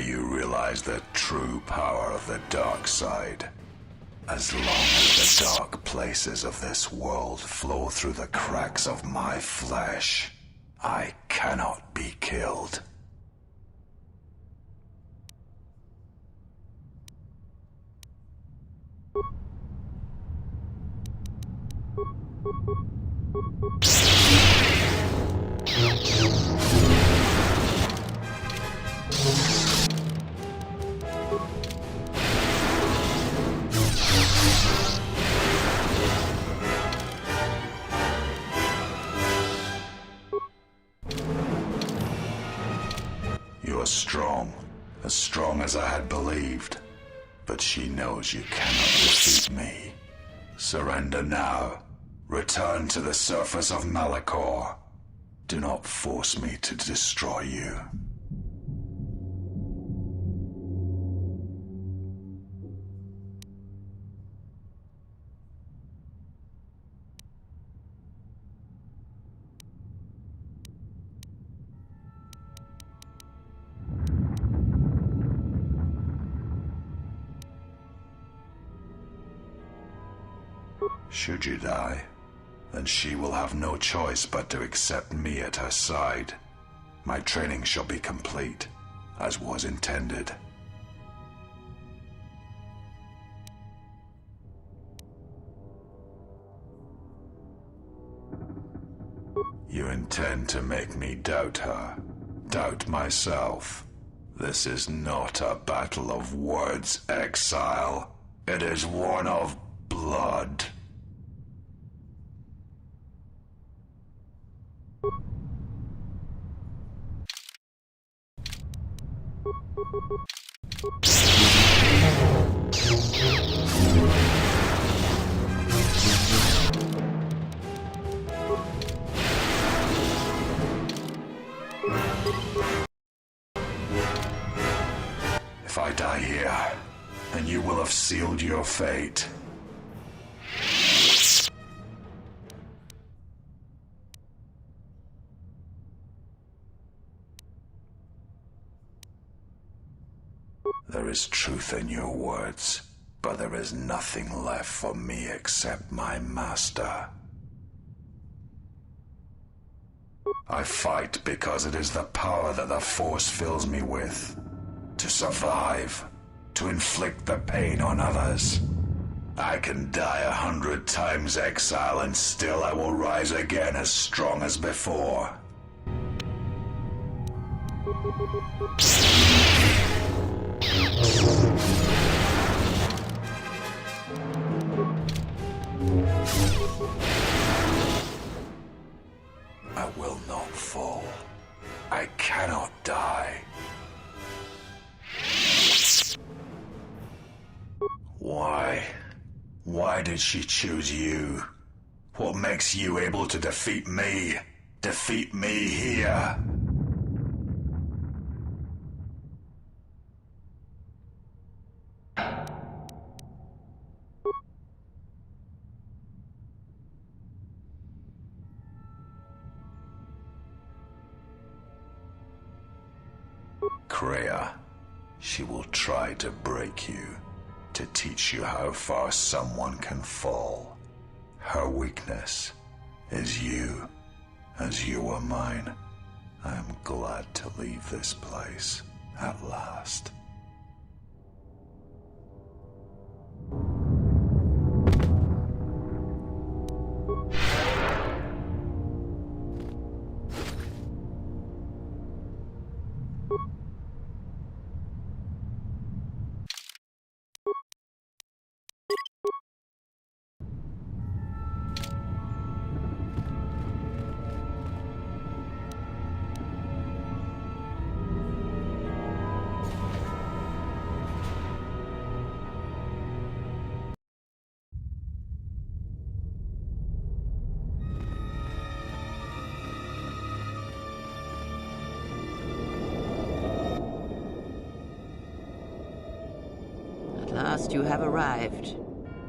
you realize the true power of the dark side. As long as the dark places of this world flow through the cracks of my flesh, I cannot be killed. You are strong, as strong as I had believed. But she knows you cannot defeat me. Surrender now. Return to the surface of Malachor. Do not force me to destroy you. Should you die, then she will have no choice but to accept me at her side. My training shall be complete, as was intended. You intend to make me doubt her, doubt myself. This is not a battle of words, exile. It is one of blood. If I die here, then you will have sealed your fate. There is truth in your words, but there is nothing left for me except my master. I fight because it is the power that the Force fills me with. To survive, to inflict the pain on others. I can die 100 times, exile, and still I will rise again as strong as before. I will not fall. I cannot die. Why? Why did she choose you? What makes you able to defeat me? Defeat me here? Kreia, she will try to break you, to teach you how far someone can fall. Her weakness is you, as you are mine. I am glad to leave this place, at last. At last you have arrived.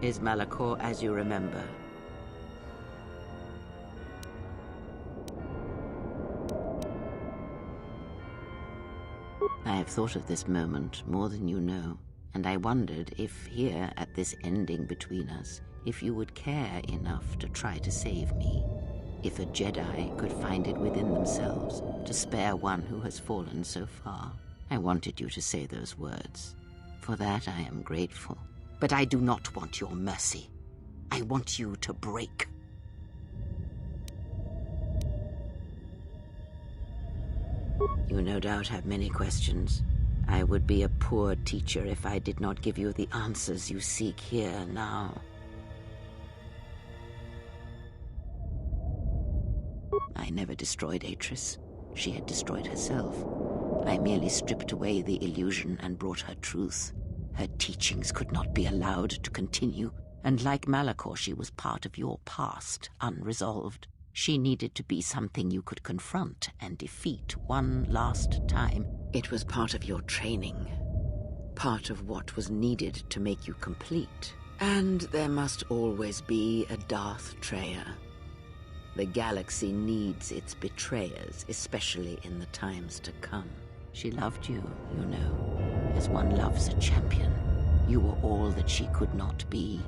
Is Malachor as you remember? I have thought of this moment more than you know, and I wondered if here at this ending between us, if you would care enough to try to save me. If a Jedi could find it within themselves to spare one who has fallen so far. I wanted you to say those words. For that I am grateful. But I do not want your mercy. I want you to break. You no doubt have many questions. I would be a poor teacher if I did not give you the answers you seek here now. I never destroyed Atris. She had destroyed herself. I merely stripped away the illusion and brought her truth. Her teachings could not be allowed to continue, and like Malachor, she was part of your past, unresolved. She needed to be something you could confront and defeat one last time. It was part of your training, part of what was needed to make you complete. And there must always be a Darth Treya. The galaxy needs its betrayers, especially in the times to come. She loved you, you know, as one loves a champion. You were all that she could not be.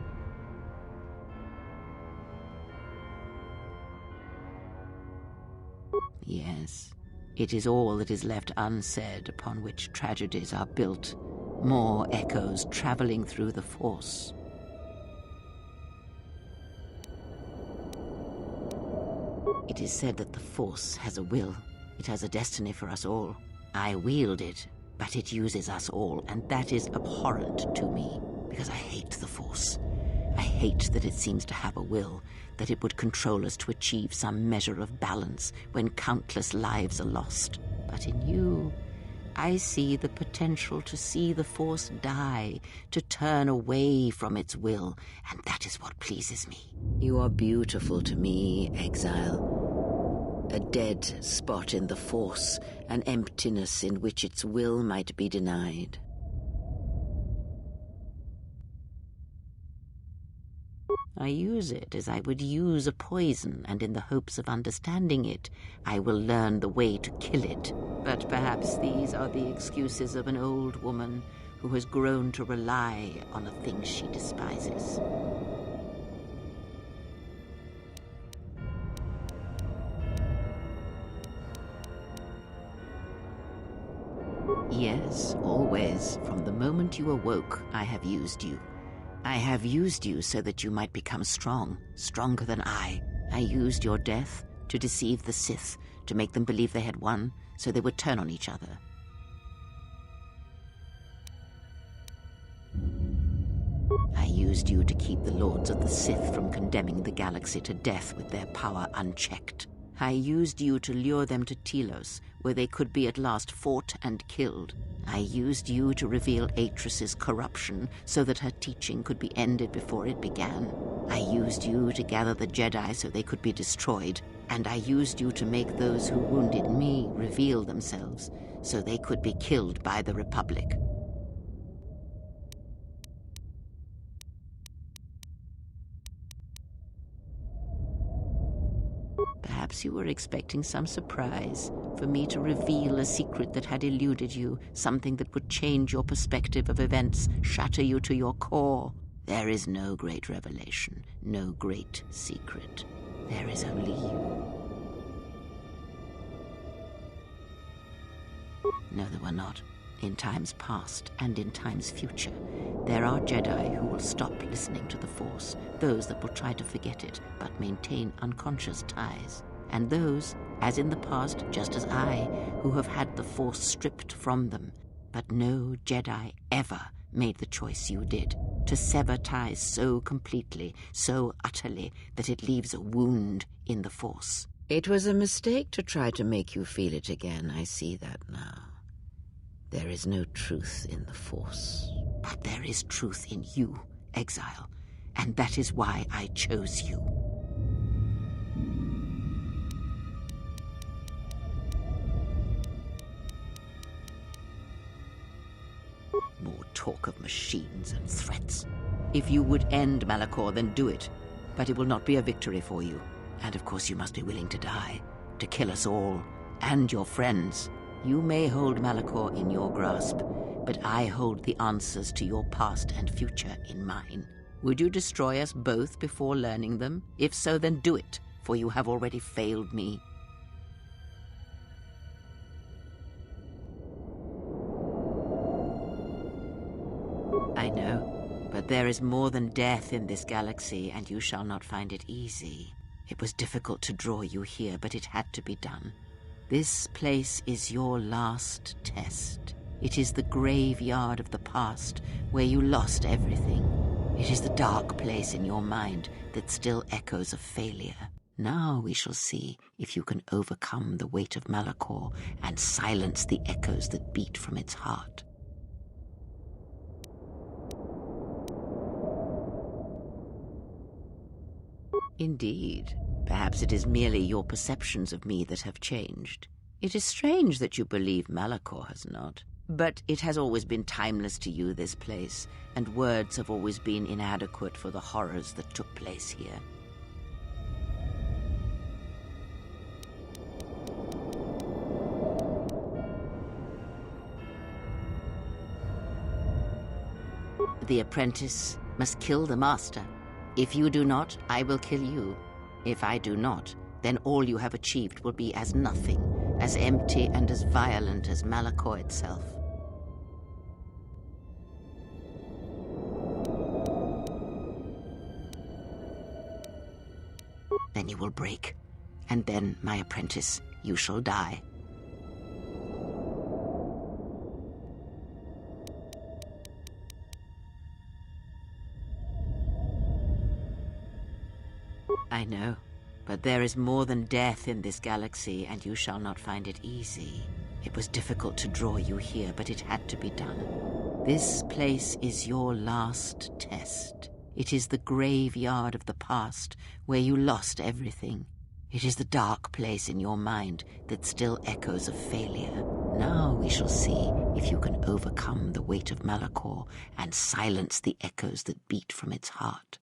Yes, it is all that is left unsaid upon which tragedies are built. More echoes traveling through the Force. It is said that the Force has a will. It has a destiny for us all. I wield it, but it uses us all, and that is abhorrent to me, because I hate the Force. I hate that it seems to have a will, that it would control us to achieve some measure of balance when countless lives are lost. But in you, I see the potential to see the Force die, to turn away from its will, and that is what pleases me. You are beautiful to me, Exile. A dead spot in the Force, an emptiness in which its will might be denied. I use it as I would use a poison, and in the hopes of understanding it, I will learn the way to kill it. But perhaps these are the excuses of an old woman who has grown to rely on a thing she despises. Yes, always. From the moment you awoke, I have used you. I have used you so that you might become strong, stronger than I. I used your death to deceive the Sith, to make them believe they had won, so they would turn on each other. I used you to keep the Lords of the Sith from condemning the galaxy to death with their power unchecked. I used you to lure them to Telos, where they could be at last fought and killed. I used you to reveal Atris's corruption so that her teaching could be ended before it began. I used you to gather the Jedi so they could be destroyed. And I used you to make those who wounded me reveal themselves so they could be killed by the Republic. Perhaps you were expecting some surprise, for me to reveal a secret that had eluded you, something that would change your perspective of events, shatter you to your core. There is no great revelation, no great secret. There is only you. No, there were not. In times past and in times future, there are Jedi who will stop listening to the Force, those that will try to forget it, but maintain unconscious ties. And those, as in the past, just as I, who have had the Force stripped from them. But no Jedi ever made the choice you did, to sever ties so completely, so utterly, that it leaves a wound in the Force. It was a mistake to try to make you feel it again, I see that now. There is no truth in the Force. But there is truth in you, Exile, and that is why I chose you. More talk of machines and threats. If you would end Malachor, then do it. But it will not be a victory for you. And of course you must be willing to die, to kill us all, and your friends. You may hold Malachor in your grasp, but I hold the answers to your past and future in mine. Would you destroy us both before learning them? If so, then do it, for you have already failed me. I know, but there is more than death in this galaxy, and you shall not find it easy. It was difficult to draw you here, but it had to be done. This place is your last test. It is the graveyard of the past, where you lost everything. It is the dark place in your mind that still echoes of failure. Now we shall see if you can overcome the weight of Malachor and silence the echoes that beat from its heart. Indeed. Perhaps it is merely your perceptions of me that have changed. It is strange that you believe Malachor has not. But it has always been timeless to you, this place, and words have always been inadequate for the horrors that took place here. The apprentice must kill the master. If you do not, I will kill you. If I do not, then all you have achieved will be as nothing, as empty and as violent as Malachor itself. Then you will break, and then, my apprentice, you shall die. I know, but there is more than death in this galaxy, and you shall not find it easy. It was difficult to draw you here, but it had to be done. This place is your last test. It is the graveyard of the past, where you lost everything. It is the dark place in your mind that still echoes of failure. Now we shall see if you can overcome the weight of Malachor and silence the echoes that beat from its heart.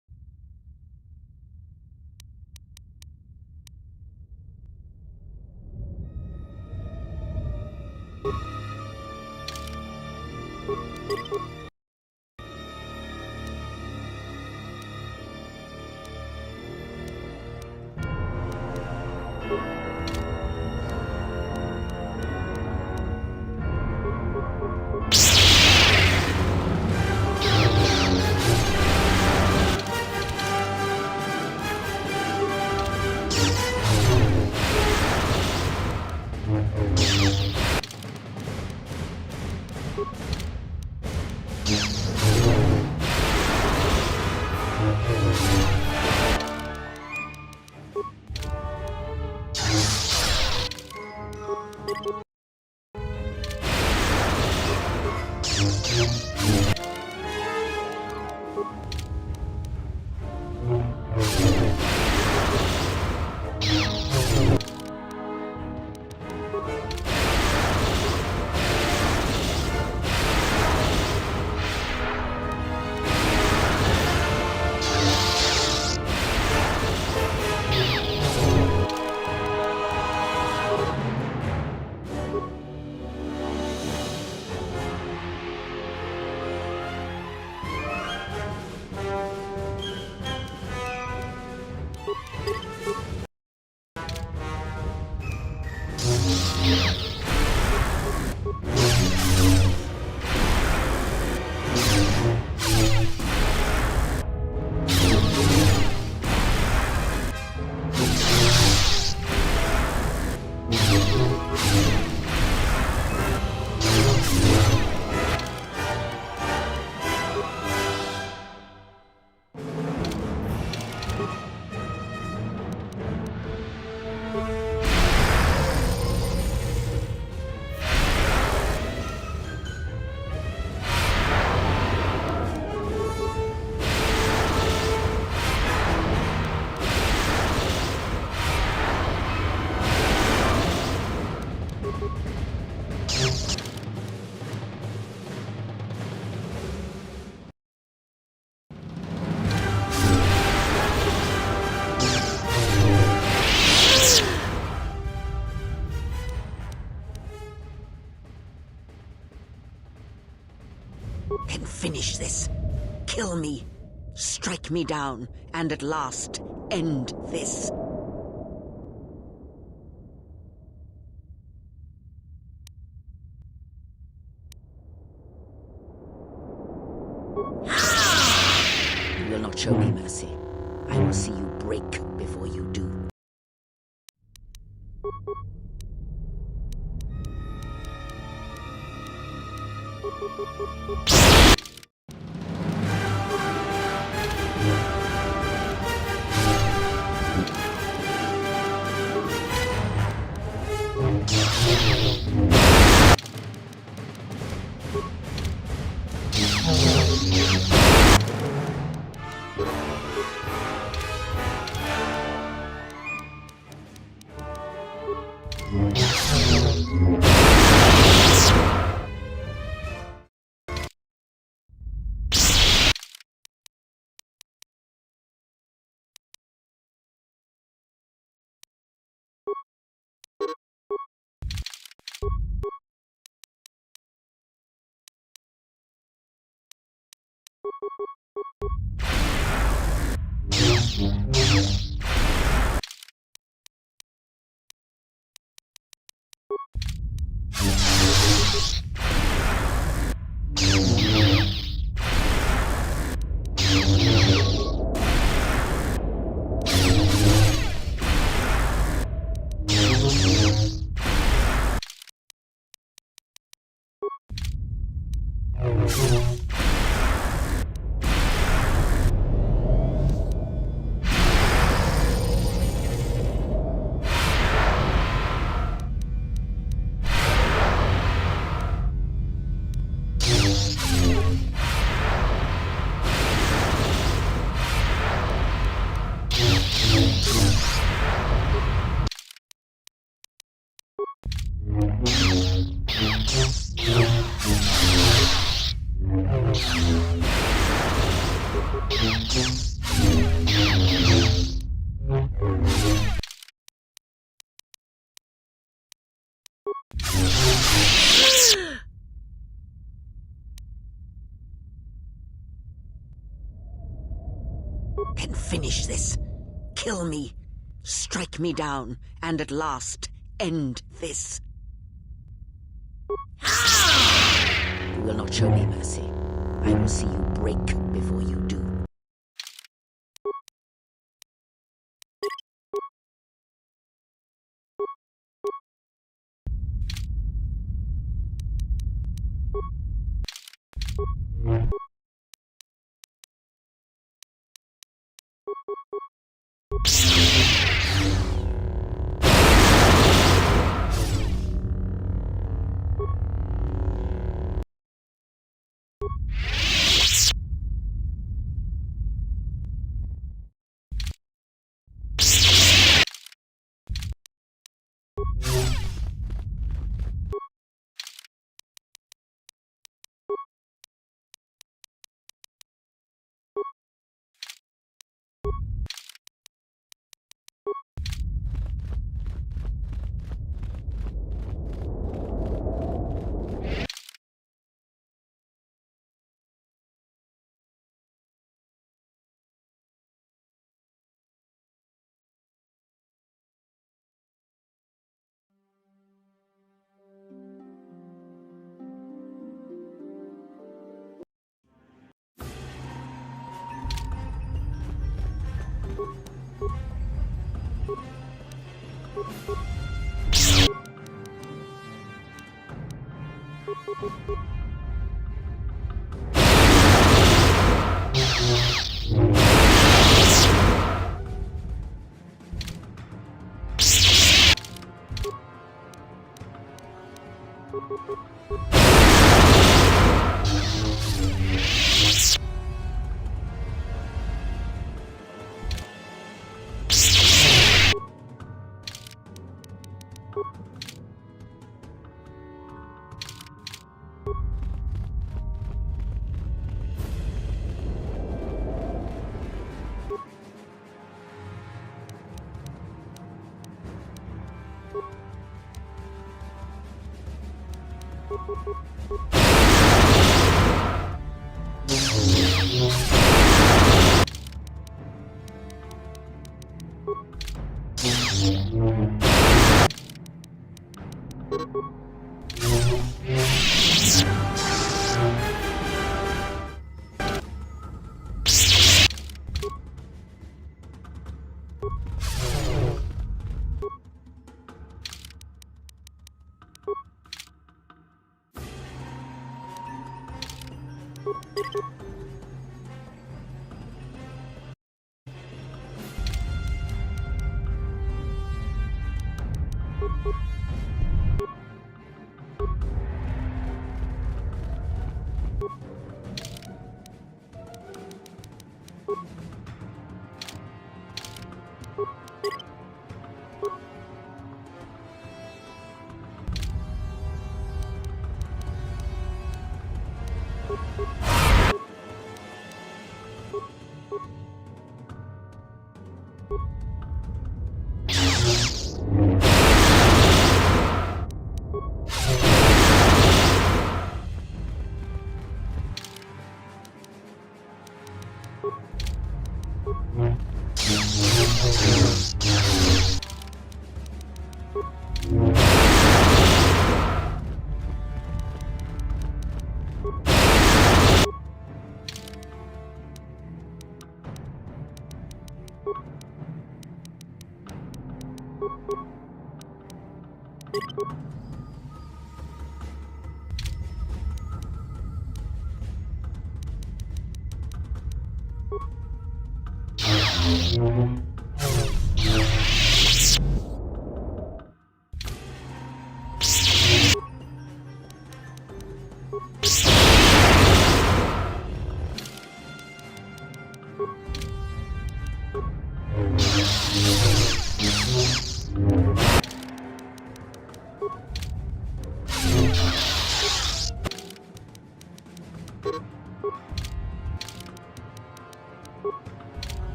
Can finish this. Kill me. Strike me down, and at last, end this. You will not show me mercy. I will see you break before you do. Can finish this. Kill me. Strike me down, and at last, end this. You will not show me mercy. I will see you break before you do.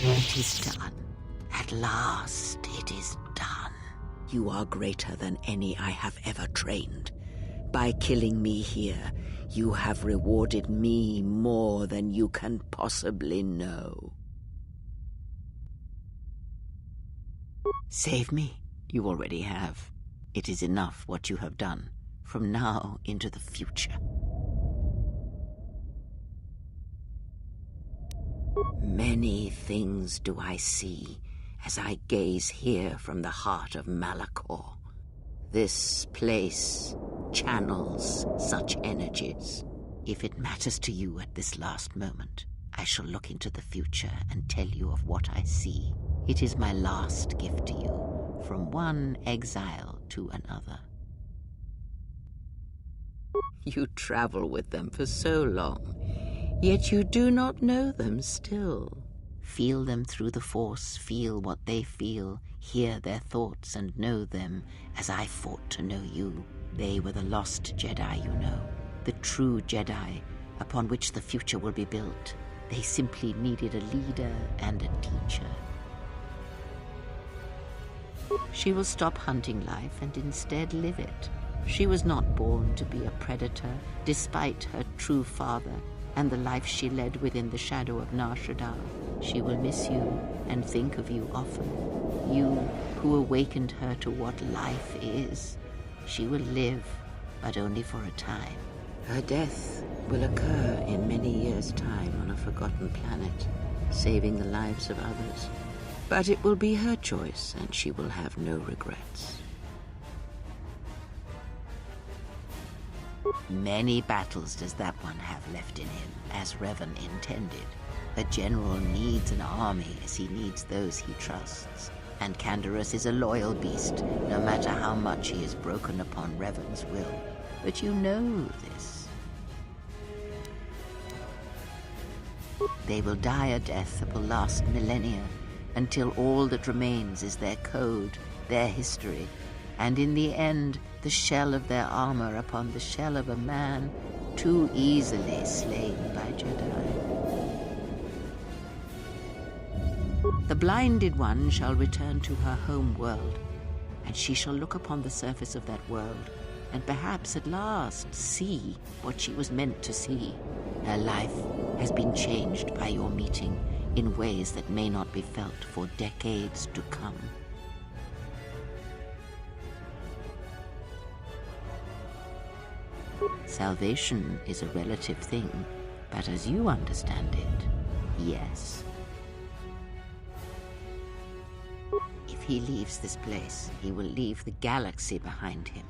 It is done. At last, it is done. You are greater than any I have ever trained. By killing me here, you have rewarded me more than you can possibly know. Save me. You already have. It is enough what you have done, from now into the future. Many things do I see as I gaze here from the heart of Malachor. This place channels such energies. If it matters to you at this last moment, I shall look into the future and tell you of what I see. It is my last gift to you, from one exile to another. You travel with them for so long, yet you do not know them still. Feel them through the Force, feel what they feel, hear their thoughts and know them as I fought to know you. They were the lost Jedi, you know. The true Jedi upon which the future will be built. They simply needed a leader and a teacher. She will stop hunting life and instead live it. She was not born to be a predator, despite her true father and the life she led within the shadow of Nar Shaddaa. She will miss you and think of you often. You who awakened her to what life is. She will live, but only for a time. Her death will occur in many years' time on a forgotten planet, saving the lives of others. But it will be her choice, and she will have no regrets. Many battles does that one have left in him, as Revan intended. A general needs an army as he needs those he trusts. And Canderous is a loyal beast, no matter how much he has broken upon Revan's will. But you know this. They will die a death that will last millennia, until all that remains is their code, their history, and in the end, the shell of their armor upon the shell of a man too easily slain by Jedi. The blinded one shall return to her home world, and she shall look upon the surface of that world, and perhaps at last see what she was meant to see. Her life has been changed by your meeting in ways that may not be felt for decades to come. Salvation is a relative thing, but as you understand it, yes. If he leaves this place, he will leave the galaxy behind him.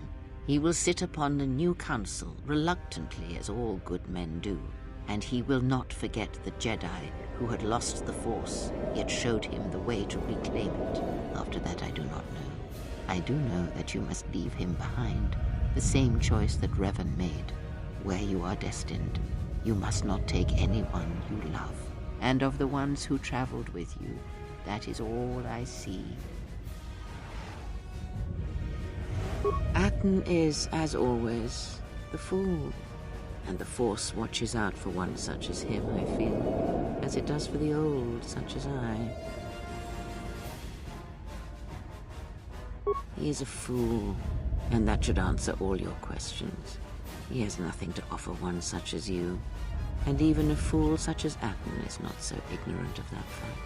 He will sit upon the new council, reluctantly as all good men do, and he will not forget the Jedi who had lost the Force, yet showed him the way to reclaim it. After that, I do not know. I do know that you must leave him behind, the same choice that Revan made. Where you are destined, you must not take anyone you love. And of the ones who traveled with you, that is all I see. Atten is, as always, the fool. And the Force watches out for one such as him, I feel, as it does for the old, such as I. He is a fool, and that should answer all your questions. He has nothing to offer one such as you, and even a fool such as Atten is not so ignorant of that fact.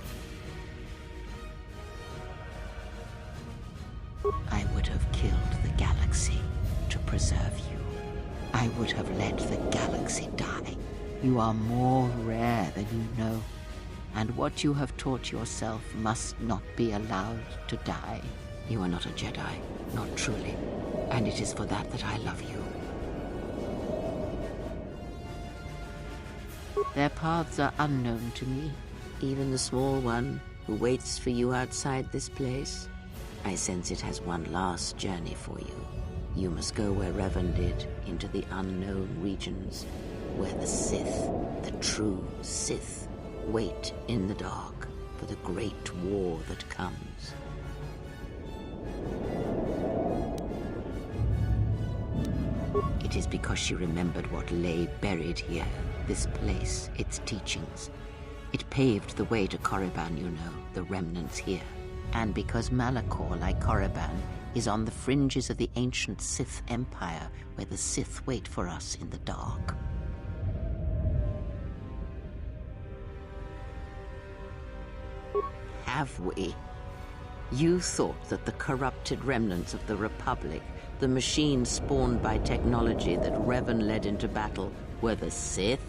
I would have killed the galaxy to preserve you. I would have let the galaxy die. You are more rare than you know, and what you have taught yourself must not be allowed to die. You are not a Jedi, not truly, and it is for that that I love you. Their paths are unknown to me, even the small one who waits for you outside this place. I sense it has one last journey for you. You must go where Revan did, into the unknown regions, where the Sith, the true Sith, wait in the dark for the great war that comes. It is because she remembered what lay buried here, this place, its teachings. It paved the way to Korriban, you know, the remnants here. And because Malachor, like Korriban, is on the fringes of the ancient Sith Empire, where the Sith wait for us in the dark. Have we? You thought that the corrupted remnants of the Republic, the machines spawned by technology that Revan led into battle, were the Sith?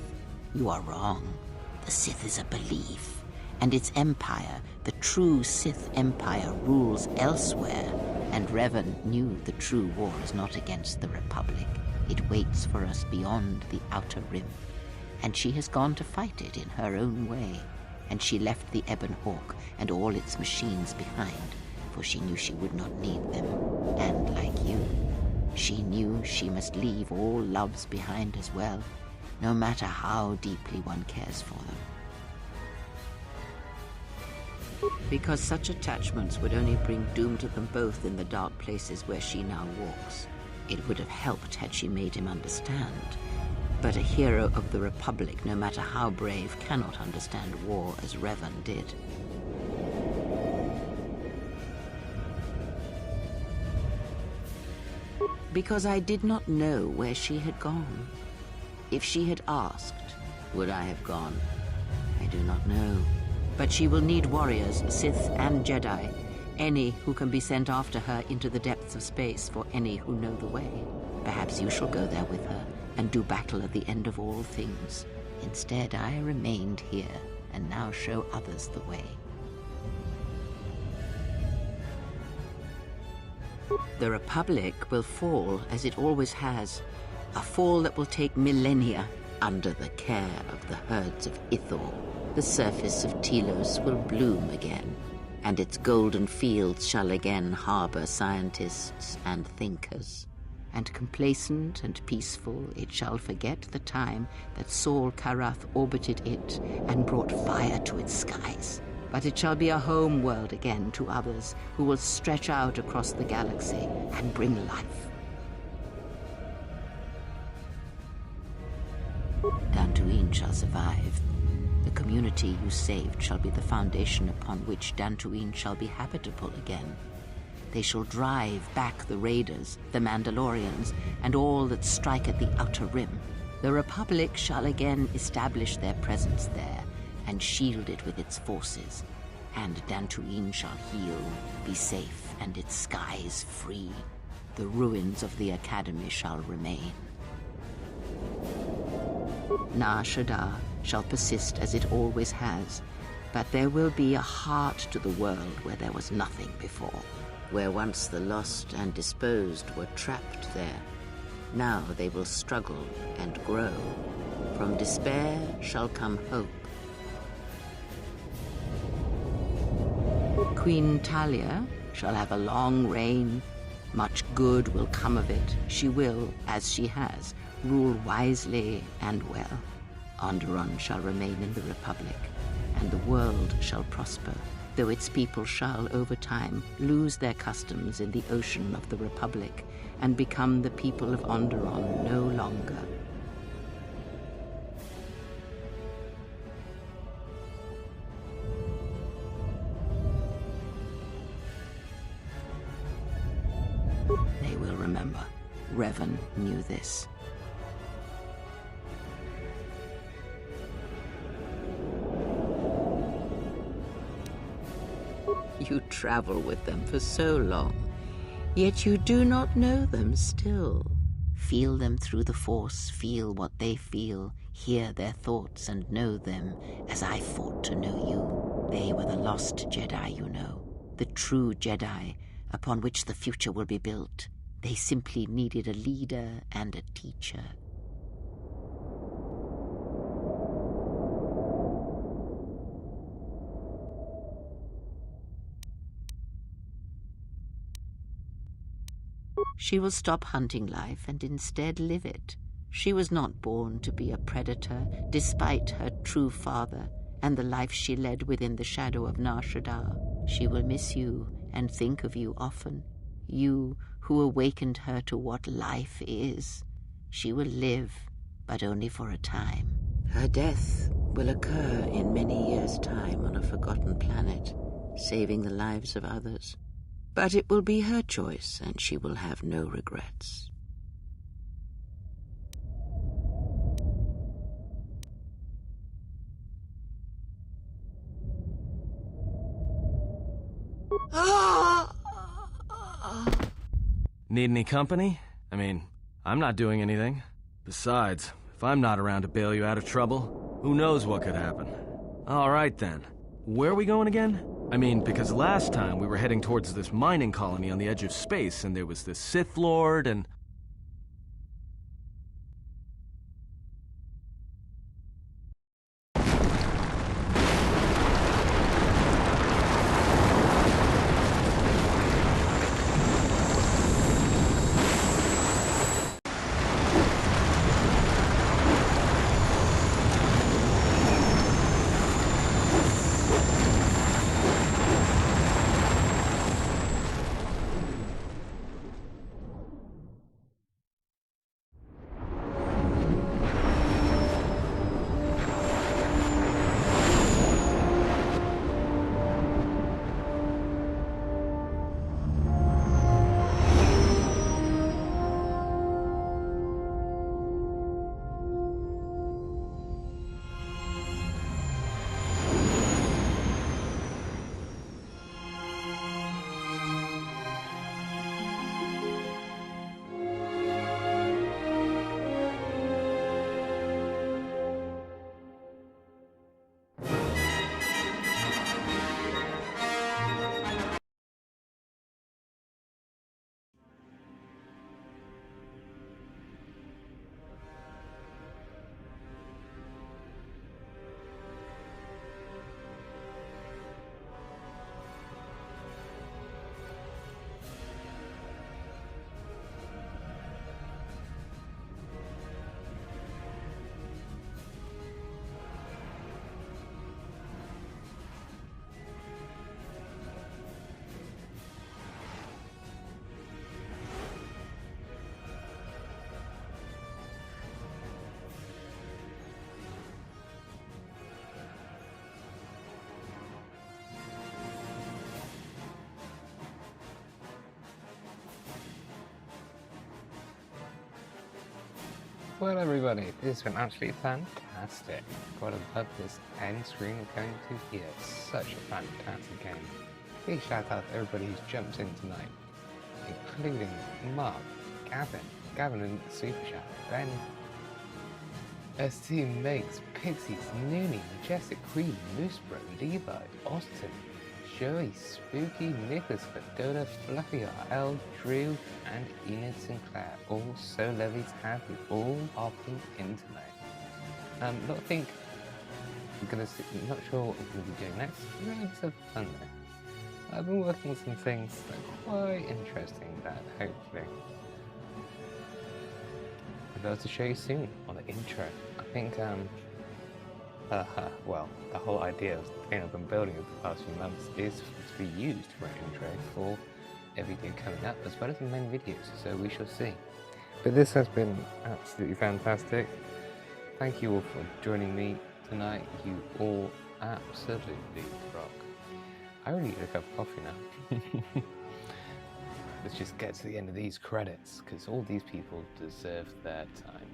You are wrong. The Sith is a belief, and its empire, the true Sith Empire, rules elsewhere. And Revan knew the true war is not against the Republic. It waits for us beyond the Outer Rim. And she has gone to fight it in her own way. And she left the Ebon Hawk and all its machines behind, for she knew she would not need them. And like you, she knew she must leave all loves behind as well, no matter how deeply one cares for them. Because such attachments would only bring doom to them both in the dark places where she now walks. It would have helped had she made him understand. But a hero of the Republic, no matter how brave, cannot understand war as Revan did. Because I did not know where she had gone. If she had asked, would I have gone? I do not know. But she will need warriors, Sith and Jedi, any who can be sent after her into the depths of space for any who know the way. Perhaps you shall go there with her and do battle at the end of all things. Instead, I remained here and now show others the way. The Republic will fall as it always has, a fall that will take millennia under the care of the herds of Ithor. The surface of Telos will bloom again, and its golden fields shall again harbor scientists and thinkers. And complacent and peaceful, it shall forget the time that Saul Karath orbited it and brought fire to its skies. But it shall be a home world again to others who will stretch out across the galaxy and bring life. Dantooine shall survive. The community you saved shall be the foundation upon which Dantooine shall be habitable again. They shall drive back the Raiders, the Mandalorians, and all that strike at the Outer Rim. The Republic shall again establish their presence there and shield it with its forces. And Dantooine shall heal, be safe, and its skies free. The ruins of the Academy shall remain. Nar Shaddaa shall persist as it always has, but there will be a heart to the world where there was nothing before. Where once the lost and disposed were trapped there, now they will struggle and grow. From despair shall come hope. Queen Talia shall have a long reign. Much good will come of it. She will, as she has, rule wisely and well. Onderon shall remain in the Republic, and the world shall prosper, though its people shall, over time, lose their customs in the ocean of the Republic and become the people of Onderon no longer. They will remember. Revan knew this. You travel with them for so long, yet you do not know them still. Feel them through the Force, feel what they feel, hear their thoughts and know them as I fought to know you. They were the lost Jedi, you know, the true Jedi upon which the future will be built. They simply needed a leader and a teacher. She will stop hunting life and instead live it. She was not born to be a predator, despite her true father and the life she led within the shadow of Nar Shaddaa. She will miss you and think of you often. You who awakened her to what life is. She will live, but only for a time. Her death will occur in many years' time on a forgotten planet, saving the lives of others. But it will be her choice, and she will have no regrets. Need any company? I mean, I'm not doing anything. Besides, if I'm not around to bail you out of trouble, who knows what could happen. All right then. Where are we going again? I mean, because last time we were heading towards this mining colony on the edge of space, and there was this Sith Lord and... Well, everybody, this has been absolutely fantastic. Gotta love this end screen we're going to here. Such a fantastic game. Big shout out to everybody who's jumped in tonight, including Mark, Gavin in the Super Chat, Ben, ST Makes, Pixies, Noonie, Majestic Queen, Moosebro, Levi, Austin, Joey, Spooky, Nicholas, Fedora, Fluffy, L, Drew, and Enid Sinclair. All so lovely to have you all hopping in tonight. Not think I'm gonna see, not sure what we're gonna be doing next. We're going to have fun though. I've been working on some things that are quite interesting that hopefully I'll be able to show you soon on the intro. I think well, the whole idea of the thing I've been building over the past few months is to be used for an intro for every video coming up, as well as the main videos, so we shall see. But this has been absolutely fantastic. Thank you all for joining me tonight. You all absolutely rock. I really need a cup of coffee now. Let's just get to the end of these credits, because all these people deserve their time.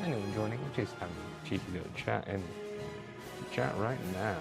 anyone joining, just have a cheeky little chat in the chat right now.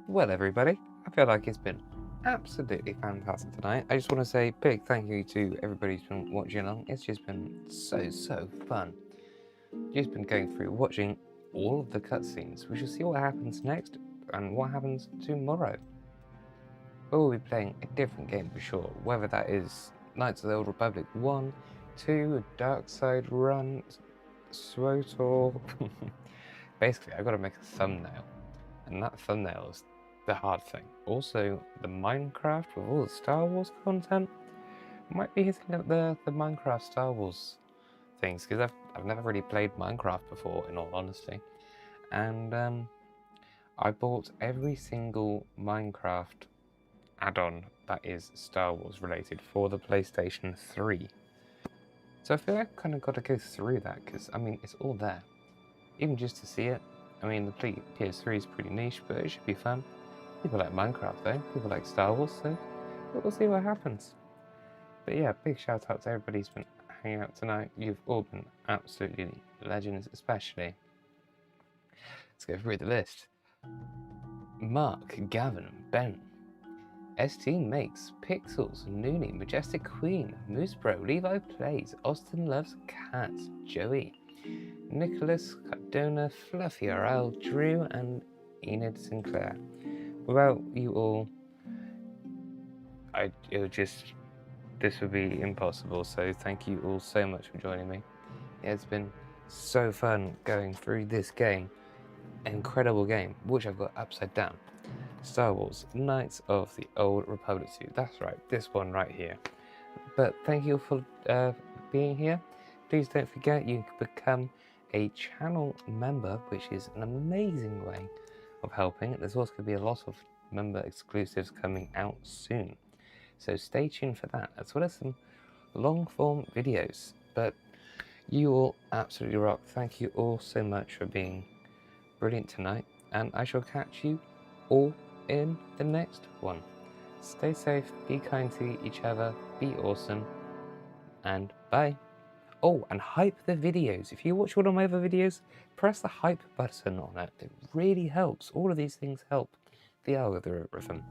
Well, everybody, I feel like it's been absolutely fantastic tonight. I just want to say a big thank you to everybody who's been watching along. It's just been so fun. Just been going through watching all of the cutscenes. We shall see what happens next and what happens tomorrow. We'll be playing a different game for sure, whether that is Knights of the Old Republic 1, 2, Dark Side Run, SWOTOR. Basically, I've got to make a thumbnail, and that thumbnail is the hard thing. Also, the Minecraft with all the Star Wars content. Might be hitting up the Minecraft Star Wars things, because I've never really played Minecraft before, in all honesty. And I bought every single Minecraft add-on that is Star Wars related for the PlayStation 3. So I feel like I've kind of got to go through that, because, I mean, it's all there. Even just to see it. I mean, the PS3 is pretty niche, but it should be fun. People like Minecraft, though. People like Star Wars, so we'll see what happens. But yeah, big shout out to everybody who's been hanging out tonight. You've all been absolutely legends, especially. Let's go through the list. Mark, Gavin, Ben, ST Makes, Pixels, Noonie, Majestic Queen, Moose Bro, Levi Plays, Austin Loves Cats, Joey, Nicholas, Cardona, Fluffy RL, Drew, and Enid Sinclair. Without you all, this would be impossible, so thank you all so much for joining me. It's been so fun going through this game. Incredible game, which I've got upside down. Star Wars, Knights of the Old Republic 2. That's right, this one right here. But thank you for being here. Please don't forget you can become a channel member, which is an amazing way of helping. There's also going to be a lot of member exclusives coming out soon. So stay tuned for that, as well as some long form videos. But you all absolutely rock. Thank you all so much for being brilliant tonight. And I shall catch you all in the next one. Stay safe, be kind to each other, be awesome, and bye. Oh, and hype the videos. If you watch one of my other videos, press the hype button on it. It really helps. All of these things help the algorithm.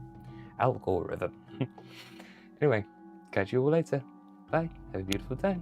Anyway, catch you all later. Bye. Have a beautiful day.